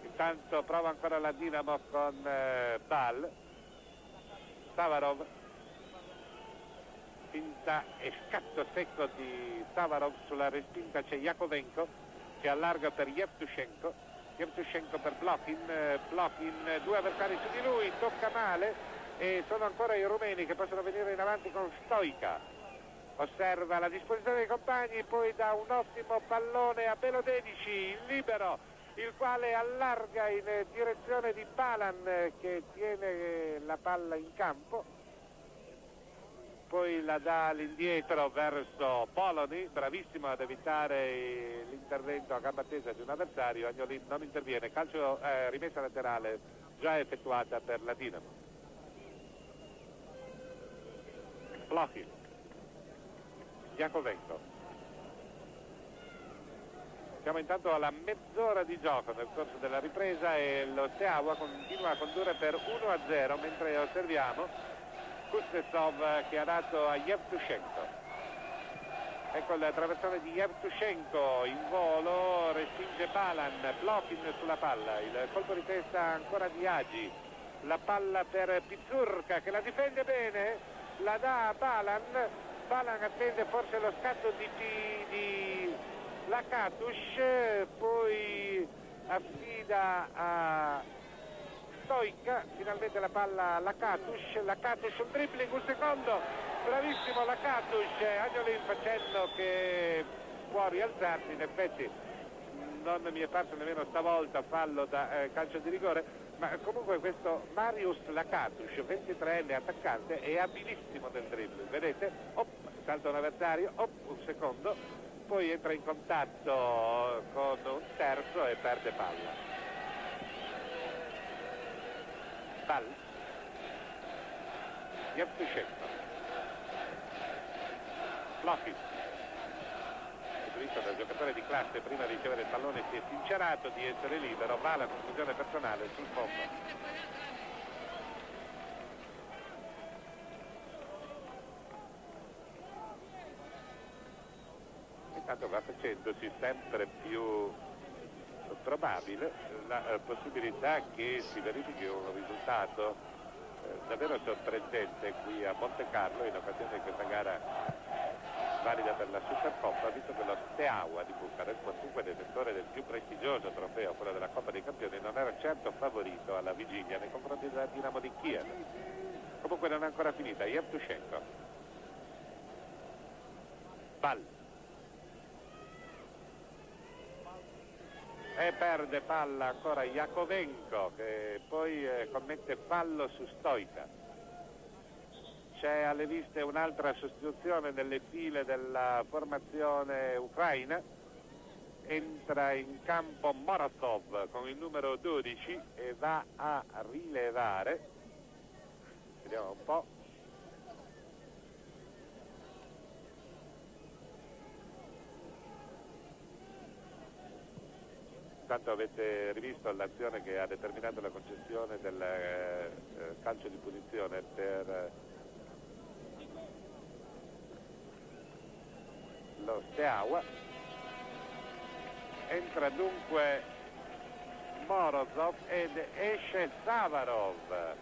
Intanto prova ancora la Dinamo con Bal. Savarov, finta e scatto secco di Savarov, sulla respinta c'è Yakovenko che allarga per Yevtushenko per Blokin, due avversari su di lui, tocca male e sono ancora i rumeni che possono venire in avanti con Stoica. Osserva la disposizione dei compagni, poi dà un ottimo pallone a Belodedici, il libero, il quale allarga in direzione di Balan che tiene la palla in campo, poi la dà all'indietro verso Poloni, bravissimo ad evitare l'intervento a gamba tesa di un avversario. Agnolin non interviene, calcio rimessa laterale già effettuata per la Dinamo. Blocchi, Yakovenko. Siamo intanto alla mezz'ora di gioco nel corso della ripresa e lo Steaua continua a condurre per 1-0 mentre osserviamo Kuznetsov che ha dato a Yevtushenko. Ecco la traversata di Yevtushenko in volo, respinge Balan, blocking sulla palla, il colpo di testa ancora di Hagi, la palla per Pizurka che la difende bene, la dà a Balan, Balan attende forse lo scatto di Lakatus, poi affida a Stoica, finalmente la palla a Lakatus, un dribbling, un secondo, bravissimo Lakatus, Agnolin facendo che può rialzarsi, in effetti non mi è parso nemmeno stavolta fallo da calcio di rigore, ma comunque questo Marius Lakatus, 23enne attaccante, è abilissimo nel dribbling, vedete? Salta un avversario, un secondo, poi entra in contatto con un terzo e perde palla. Palla Yevtushenko, blocking, dal giocatore di classe prima di ricevere il pallone si è sincerato di essere libero, va la conclusione personale sul fondo. Intanto va facendosi sempre più probabile la possibilità che si verifichi un risultato davvero sorprendente qui a Monte Carlo in occasione di questa gara valida per la Supercoppa, visto che lo Steaua di Bucarest, quantunque detentore del più prestigioso trofeo, quello della Coppa dei Campioni, non era certo favorito alla vigilia nei confronti della Dinamo di Kiev. Comunque non è ancora finita. Yevtushenko, palla e perde palla ancora Jakovenko, che poi commette fallo su Stoica. C'è alle viste un'altra sostituzione nelle file della formazione ucraina, entra in campo Morozov con il numero 12 e va a rilevare, vediamo un po', intanto avete rivisto l'azione che ha determinato la concessione del calcio di punizione per lo Steaua. Entra dunque Morozov ed esce Zavarov.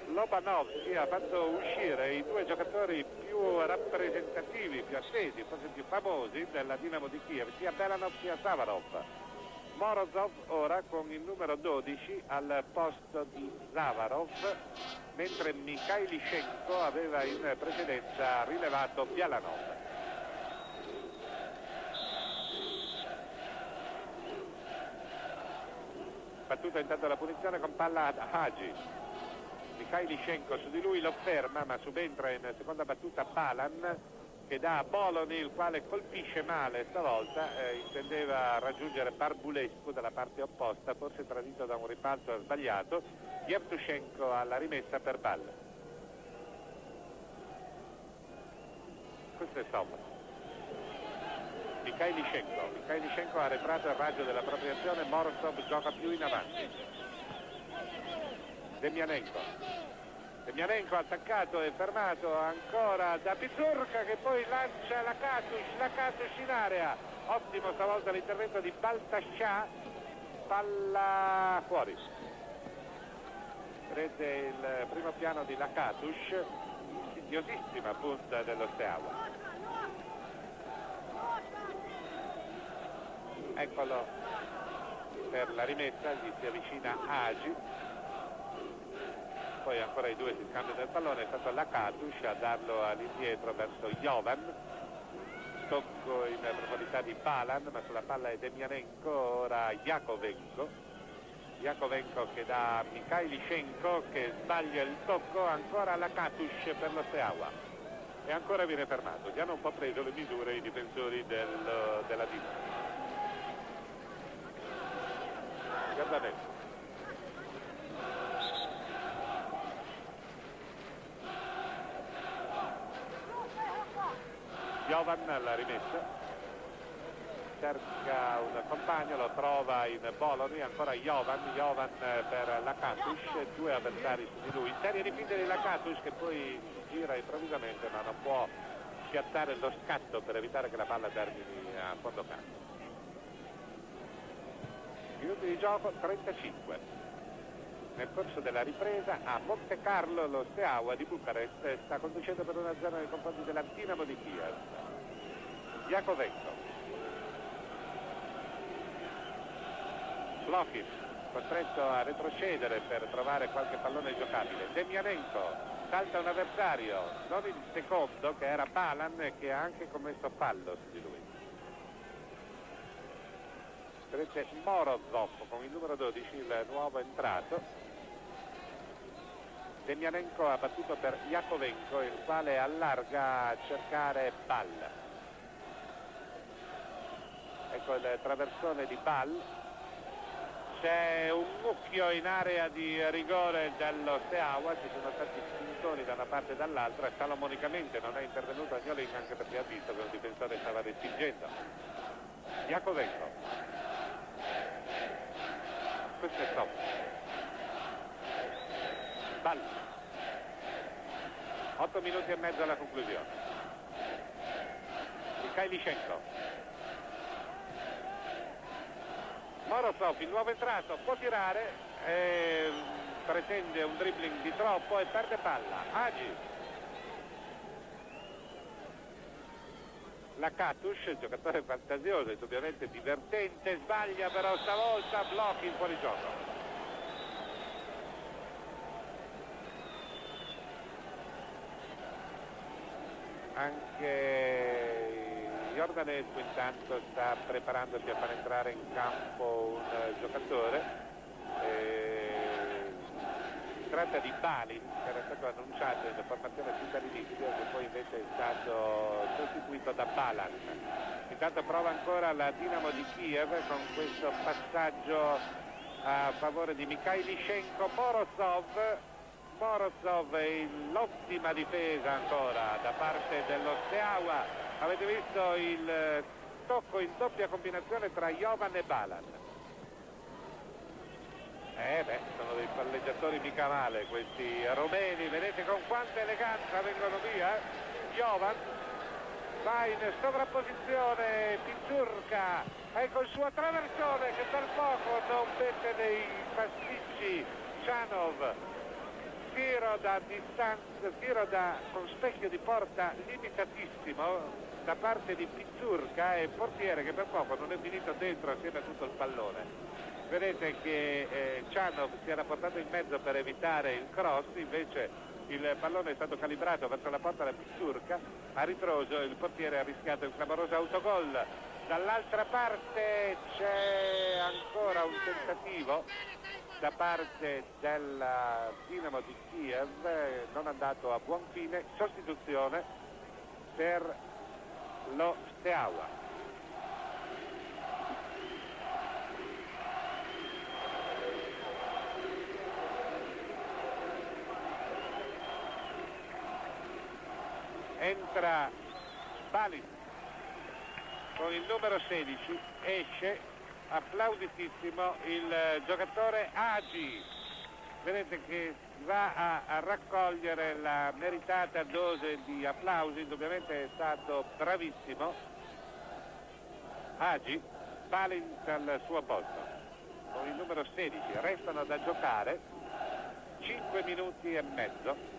Lobanovsky ha fatto uscire i due giocatori più rappresentativi, più attesi, forse più famosi della Dinamo di Kiev, sia Belanov sia Zavarov. Morozov ora con il numero 12 al posto di Zavarov, mentre Mikhailishenko aveva in precedenza rilevato Bialanov. Battuta intanto la punizione con palla ad Hagi. Mikhailishenko su di lui lo ferma, ma subentra in seconda battuta Balan, che dà a Boloni, il quale colpisce male stavolta, intendeva raggiungere Barbulescu dalla parte opposta, forse tradito da un rimpalzo sbagliato. Yevtushenko alla rimessa per Balla. Questo è Sommer. Mikhailishenko ha arretrato il raggio della propria azione, Morozov gioca più in avanti. Demianenko attaccato e fermato ancora da Pizurka, che poi lancia Lakatus in area. Ottimo stavolta l'intervento di Baltascià, palla fuori. Vedete il primo piano di Lakatus, insidiosissima punta dello Steaua. Eccolo per la rimessa, gli si avvicina Hagi, poi ancora i due si scambiano del pallone, è stato Lakatus a darlo all'indietro verso Jovan, tocco in profondità di Balan, ma sulla palla è Demianenko, ora Jakovenko che dà a Mikhailishenko, che sbaglia il tocco, ancora Lakatus per lo Steaua e ancora viene fermato. Gli hanno un po' preso le misure i difensori della Dinamo. Guardate. Jovan alla rimessa, cerca un compagno, lo trova in Boloni, ancora Jovan per Lakatus, due avversari su di lui, serie di finte di Lakatus che poi gira improvvisamente ma non può schiattare lo scatto per evitare che la palla termini a fondo campo. Minuti di gioco 35. Nel corso della ripresa a Monte Carlo lo Steaua di Bucarest sta conducendo per 1-0 nei confronti della Dinamo di Kiev. Jakovenko, Blochin costretto a retrocedere per trovare qualche pallone giocabile. Demianenko salta un avversario, non il secondo che era Balan, che ha anche commesso fallo su di lui. Vedete Morozov con il numero 12, il nuovo entrato. Demianenko ha battuto per Jakovenko, il quale allarga a cercare Ball. Ecco il traversone di Ball. C'è un mucchio in area di rigore dello Steaua, ci sono stati spintoni da una parte e dall'altra. Salomonicamente non è intervenuto Agnolin, anche perché ha visto che un difensore stava respingendo. Jakovenko, questo è stop. Ball. 8 minuti e mezzo alla conclusione. Mikhailichenko. Morozov, il nuovo entrato, può tirare, pretende un dribbling di troppo e perde palla. Hagi. La Katush, giocatore fantasioso, indubbiamente divertente, sbaglia però stavolta, Blochin fuori gioco. Anche Jordanescu intanto sta preparandosi a far entrare in campo un giocatore. Si tratta di Balin, che era stato annunciato in formazione fin dall'inizio, che poi invece è stato sostituito da Balan. Intanto prova ancora la Dinamo di Kiev con questo passaggio a favore di Mikhailichenko. Morozov e l'ottima difesa ancora da parte dello Steaua. Avete visto il tocco in doppia combinazione tra Jovan e Balan. Sono dei palleggiatori mica male questi romeni, vedete con quanta eleganza vengono via. Jovan va in sovrapposizione, Pizzurka, ecco il suo traversone che per poco non mette dei pasticci. Chanov, tiro da distanza, con specchio di porta limitatissimo da parte di Pizzurka, e il portiere che per poco non è finito dentro assieme a tutto il pallone. Vedete che Chanov si era portato in mezzo per evitare il cross, invece il pallone è stato calibrato verso la porta da Pizzurka, a ritroso il portiere ha rischiato il clamoroso autogol. Dall'altra parte c'è ancora un tentativo da parte della Dinamo di Kiev, non andato a buon fine, sostituzione per lo Steaua. Entra Balin con il numero 16, esce applauditissimo il giocatore Hagi. Vedete che va a raccogliere la meritata dose di applausi, indubbiamente è stato bravissimo Hagi. Balin al suo posto con il numero 16, restano da giocare 5 minuti e mezzo.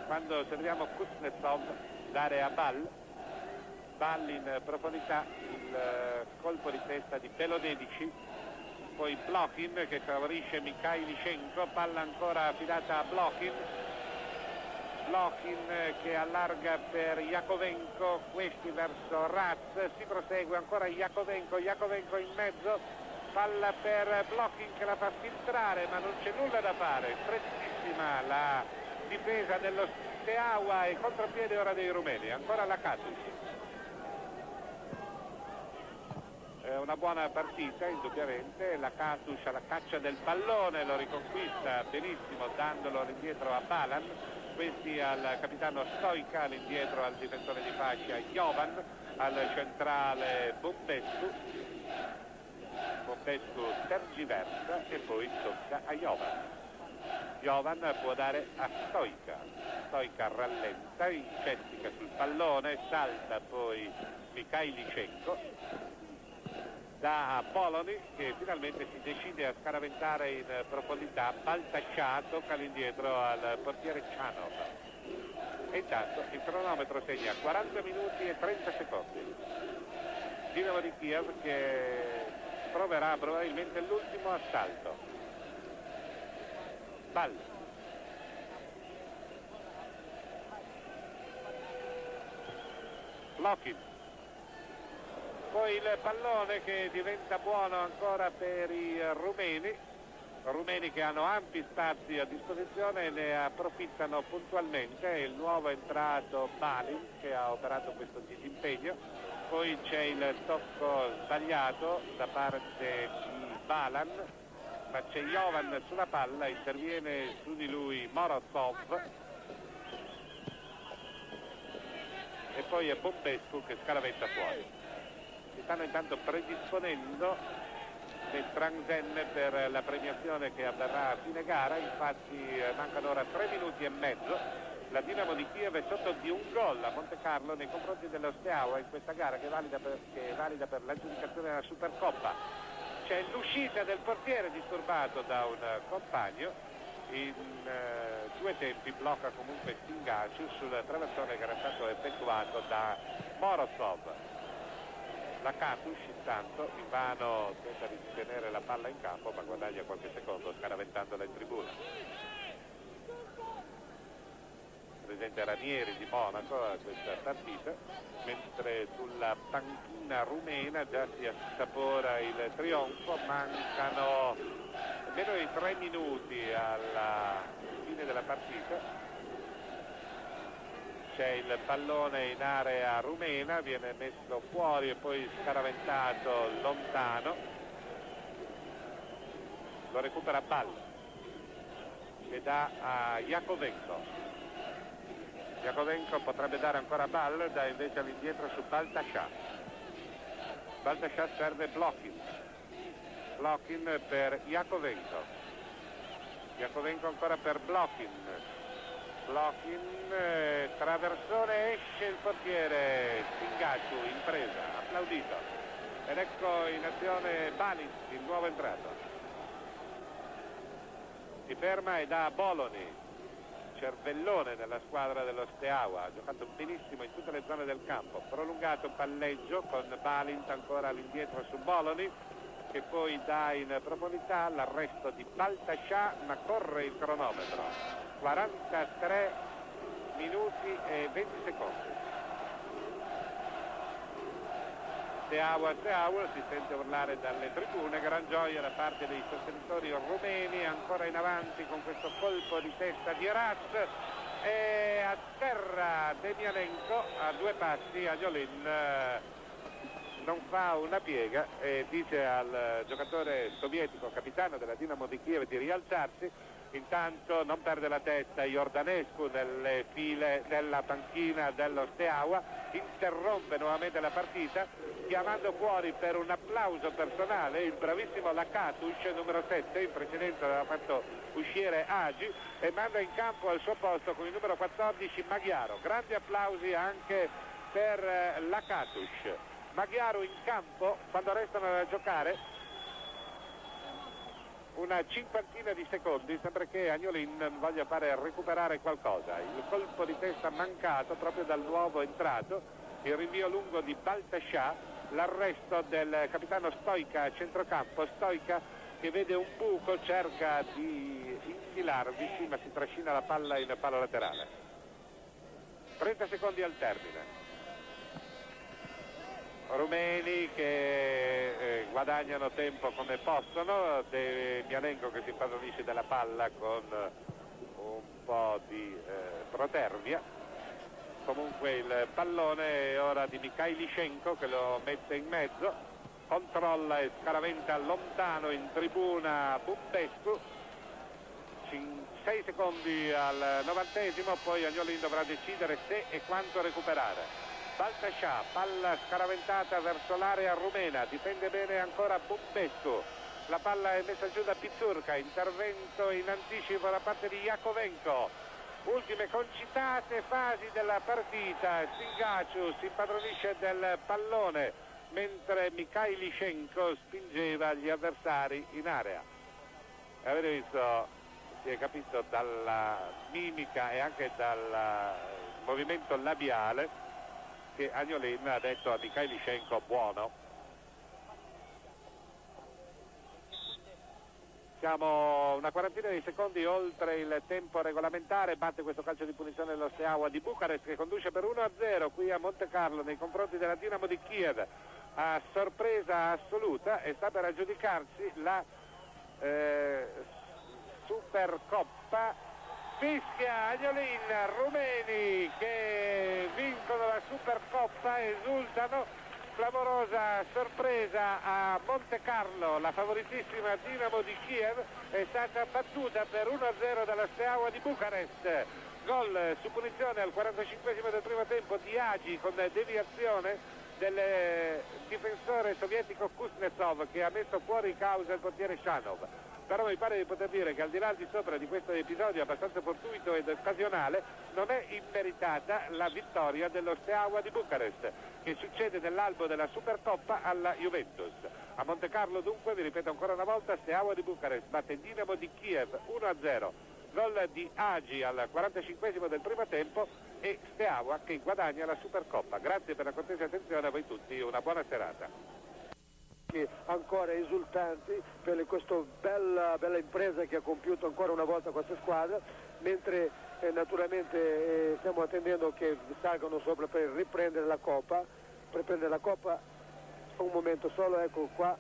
Quando serviamo Kuznetsov dare a Ball in profondità, il colpo di testa di Pelodedici, poi Blochin che favorisce Mikhailichenko, palla ancora affidata a Blochin che allarga per Jakovenko, questi verso Raz, si prosegue ancora Jakovenko in mezzo, palla per Blochin che la fa filtrare, ma non c'è nulla da fare, strettissima la difesa dello Steaua e contropiede ora dei rumeni. Ancora la Katush. È una buona partita indubbiamente, la Katush alla caccia del pallone, lo riconquista benissimo dandolo all'indietro a Balan, questi al capitano Stoica, all'indietro al difensore di fascia Jovan, al centrale Popescu tergiversa e poi tocca a Jovan. Jovan può dare a Stoica. Stoica rallenta, incestica sul pallone, salta poi Mikhailichenko, dà a Poloni che finalmente si decide a scaraventare in profondità. Baltascià tocca all'indietro al portiere Chanov. E intanto il cronometro segna 40 minuti e 30 secondi. Dinamo di Kiev che proverà probabilmente l'ultimo assalto. Palla. Lokin. Poi il pallone che diventa buono ancora per i rumeni che hanno ampi spazi a disposizione e ne approfittano puntualmente. Il nuovo entrato Balin che ha operato questo disimpegno. Poi c'è il tocco sbagliato da parte di Balan, ma c'è Jovan sulla palla, interviene su di lui Morozov e poi è Bombescu che scaraventa fuori. Si stanno intanto predisponendo le Strangzen per la premiazione che avverrà a fine gara, infatti mancano ora 3 minuti e mezzo. La Dinamo di Kiev è sotto di un gol a Monte Carlo nei confronti dello Steaua in questa gara che è valida per l'aggiudicazione della Supercoppa. C'è l'uscita del portiere disturbato da un compagno, in 2 tempi blocca comunque Stingaciu sul traversone che era stato effettuato da Morozov. La Katush intanto invano tenta di tenere la palla in campo ma guadagna qualche secondo scaraventandola in tribuna. Presidente Ranieri di Monaco a questa partita, mentre sulla panchina rumena già si assapora il trionfo. Mancano meno di 3 minuti alla fine della partita. C'è il pallone in area rumena, viene messo fuori e poi scaraventato lontano, lo recupera Ball che dà a Jakovenko. Jakovenko potrebbe dare ancora Ball, dà invece all'indietro su Baltascià. Baltascià serve Blochin per Jakovenko. Jakovenko ancora per Blochin, traversone, esce il portiere Stingaciu in presa, applaudito. Ed ecco in azione Balin, il nuovo entrato. Si ferma e dà a Boloni. Cervellone nella squadra dello Steaua, ha giocato benissimo in tutte le zone del campo, prolungato palleggio con Balint ancora all'indietro su Boloni che poi dà in profondità l'arresto di Baltascià, ma corre il cronometro, 43 minuti e 20 secondi. Steaua, si sente urlare dalle tribune, gran gioia da parte dei sostenitori rumeni, ancora in avanti con questo colpo di testa di Eras e a terra Demianenko a 2 passi. Agnolin non fa una piega e dice al giocatore sovietico, capitano della Dinamo di Kiev, di rialzarsi. Intanto non perde la testa Iordanescu nelle file della panchina dello Steaua, interrompe nuovamente la partita chiamando fuori per un applauso personale il bravissimo Lakatush, numero 7, in precedenza aveva fatto uscire Agi, e manda in campo al suo posto con il numero 14 Maghiaro. Grandi applausi anche per Lakatush. Maghiaro in campo quando restano da giocare una cinquantina di secondi, sembra che Agnolin voglia fare recuperare qualcosa. Il colpo di testa mancato proprio dal nuovo entrato, il rinvio lungo di Baltascià, l'arresto del capitano Stoica a centrocampo. Stoica che vede un buco, cerca di infilarvisi ma si trascina la palla in palo laterale. 30 secondi al termine. Rumeni che guadagnano tempo come possono, Demianenko che si impadronisce della palla con un po' di protervia. Comunque il pallone è ora di Mikhailichenko che lo mette in mezzo, controlla e scaraventa lontano in tribuna Bombescu. 6 secondi al 90esimo, poi Agnolin dovrà decidere se e quanto recuperare. Baltascià, palla scaraventata verso l'area rumena, difende bene ancora Bombescu, la palla è messa giù da Pizzurka, intervento in anticipo da parte di Jakovenko. Ultime concitate fasi della partita, Singaciu si impadronisce del pallone mentre Mikhailichenko spingeva gli avversari in area. Avete visto, si è capito dalla mimica e anche dal movimento labiale che Agnolin ha detto a Mikhailichenko buono. Siamo una quarantina di secondi oltre il tempo regolamentare, batte questo calcio di punizione dello Steaua di Bucarest che conduce per 1-0 qui a Monte Carlo nei confronti della Dinamo di Kiev a sorpresa assoluta, e sta per aggiudicarsi la Supercoppa. Fischia Agnolin, rumeni che vincono la Supercoppa, esultano. Clamorosa sorpresa a Monte Carlo, la favoritissima Dinamo di Kiev è stata battuta per 1-0 dalla Steaua di Bucarest. Gol su punizione al 45esimo del primo tempo di Agi con deviazione del difensore sovietico Kuznetsov che ha messo fuori causa il portiere Shanov. Però mi pare di poter dire che al di là di sopra di questo episodio abbastanza fortuito ed occasionale non è immeritata la vittoria dello Steaua di Bucarest, che succede nell'albo della Supercoppa alla Juventus. A Monte Carlo dunque, vi ripeto ancora una volta, Steaua di Bucarest batte Dinamo di Kiev 1-0, gol di Agi al 45esimo del primo tempo e Steaua che guadagna la Supercoppa. Grazie per la cortese attenzione a voi tutti, una buona serata. Ancora esultanti per questa bella impresa che ha compiuto ancora una volta questa squadra, mentre naturalmente stiamo attendendo che salgano sopra per riprendere la Coppa. Per prendere la Coppa un momento solo, ecco qua.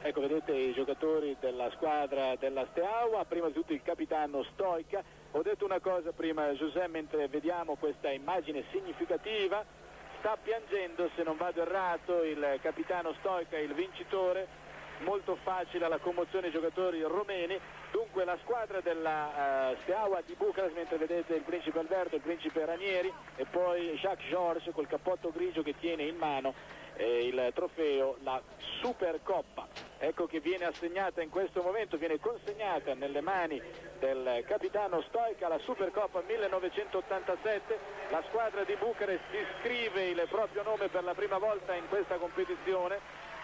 Ecco, vedete i giocatori della squadra della Steaua, prima di tutto il capitano Stoica. Ho detto una cosa prima, Giuseppe, mentre vediamo questa immagine significativa. Sta piangendo, se non vado errato, il capitano Stoica, il vincitore. Molto facile la commozione ai giocatori romeni. Dunque la squadra della Steaua di Bucarest, mentre vedete il principe Alberto, il principe Ranieri e poi Jacques Georges col cappotto grigio che tiene in mano il trofeo, la Supercoppa. Ecco che viene assegnata in questo momento, viene consegnata nelle mani del capitano Stoica la Supercoppa 1987. La squadra di Bucarest iscrive il proprio nome per la prima volta in questa competizione.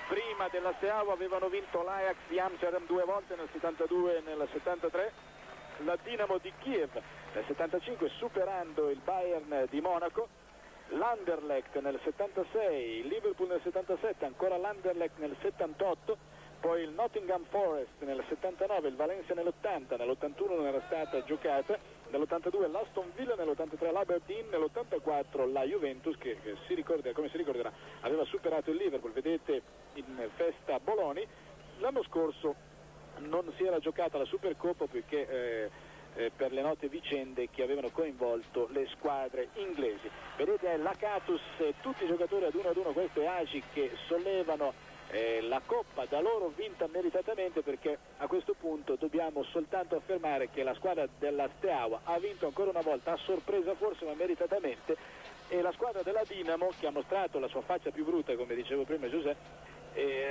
Prima della Steaua avevano vinto l'Ajax di Amsterdam 2 volte, nel 72 e nel 73, la Dinamo di Kiev nel 75 superando il Bayern di Monaco, l'Anderlecht nel 76, il Liverpool nel 77, ancora l'Anderlecht nel 78, poi il Nottingham Forest nel 79, il Valencia nell'80, nell'81 non era stata giocata, nell'82 l'Aston Villa, nell'83 l'Aberdeen, nell'84 la Juventus che si ricorda, come si ricorderà, aveva superato il Liverpool, vedete in festa Bologna. L'anno scorso non si era giocata la Supercoppa perché per le note vicende che avevano coinvolto le squadre inglesi. Vedete l'Akatus, tutti i giocatori ad uno, questo è Agi che sollevano la Coppa da loro vinta meritatamente, perché a questo punto dobbiamo soltanto affermare che la squadra della Steaua ha vinto ancora una volta, a sorpresa forse ma meritatamente, e la squadra della Dinamo, che ha mostrato la sua faccia più brutta come dicevo prima Giuseppe,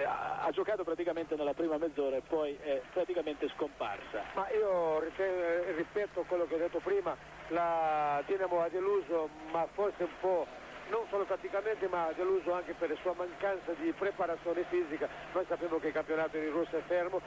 ha giocato praticamente nella prima mezz'ora e poi è praticamente scomparsa. Ma io ripeto quello che ho detto prima, la Dinamo ha deluso, ma forse un po' non solo tatticamente ma ha deluso anche per la sua mancanza di preparazione fisica. Noi sappiamo che il campionato in Russia è fermo,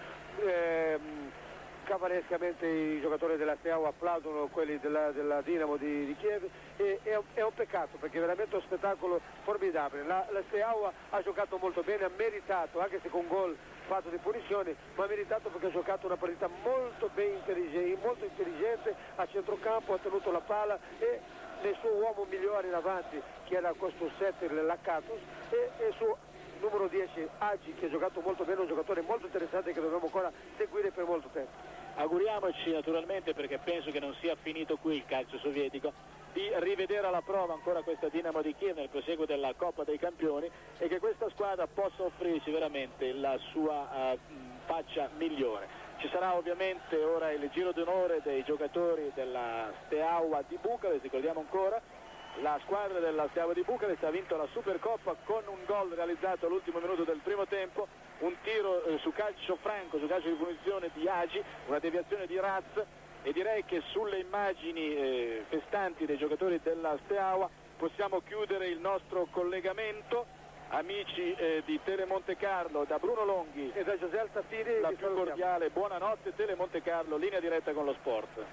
cavallerescamente i giocatori della Steaua applaudono quelli della Dinamo di Kiev e è un peccato perché è veramente un spettacolo formidabile. La Steaua ha giocato molto bene, ha meritato, anche se con gol fatto di punizioni, ma ha meritato perché ha giocato una partita molto intelligente a centrocampo, ha tenuto la palla e nel suo uomo migliore in avanti, che era questo setter, l'Akatus, e il suo numero 10 Agi, che ha giocato molto bene, un giocatore molto interessante che dovremo ancora seguire per molto tempo. Auguriamoci naturalmente, perché penso che non sia finito qui il calcio sovietico, di rivedere alla prova ancora questa Dinamo di Kiev nel proseguo della Coppa dei Campioni e che questa squadra possa offrirci veramente la sua faccia migliore. Ci sarà ovviamente ora il giro d'onore dei giocatori della Steaua di Bucarest. Ricordiamo ancora, la squadra della Steaua di Bucarest ha vinto la Supercoppa con un gol realizzato all'ultimo minuto del primo tempo un tiro su calcio franco, su calcio di punizione di Agi, una deviazione di Raz, e direi che sulle immagini festanti dei giocatori della Steaua possiamo chiudere il nostro collegamento. Amici di Tele Monte Carlo, da Bruno Longhi e da José Alzafiri, la più cordiale buonanotte. Tele Monte Carlo, linea diretta con lo sport.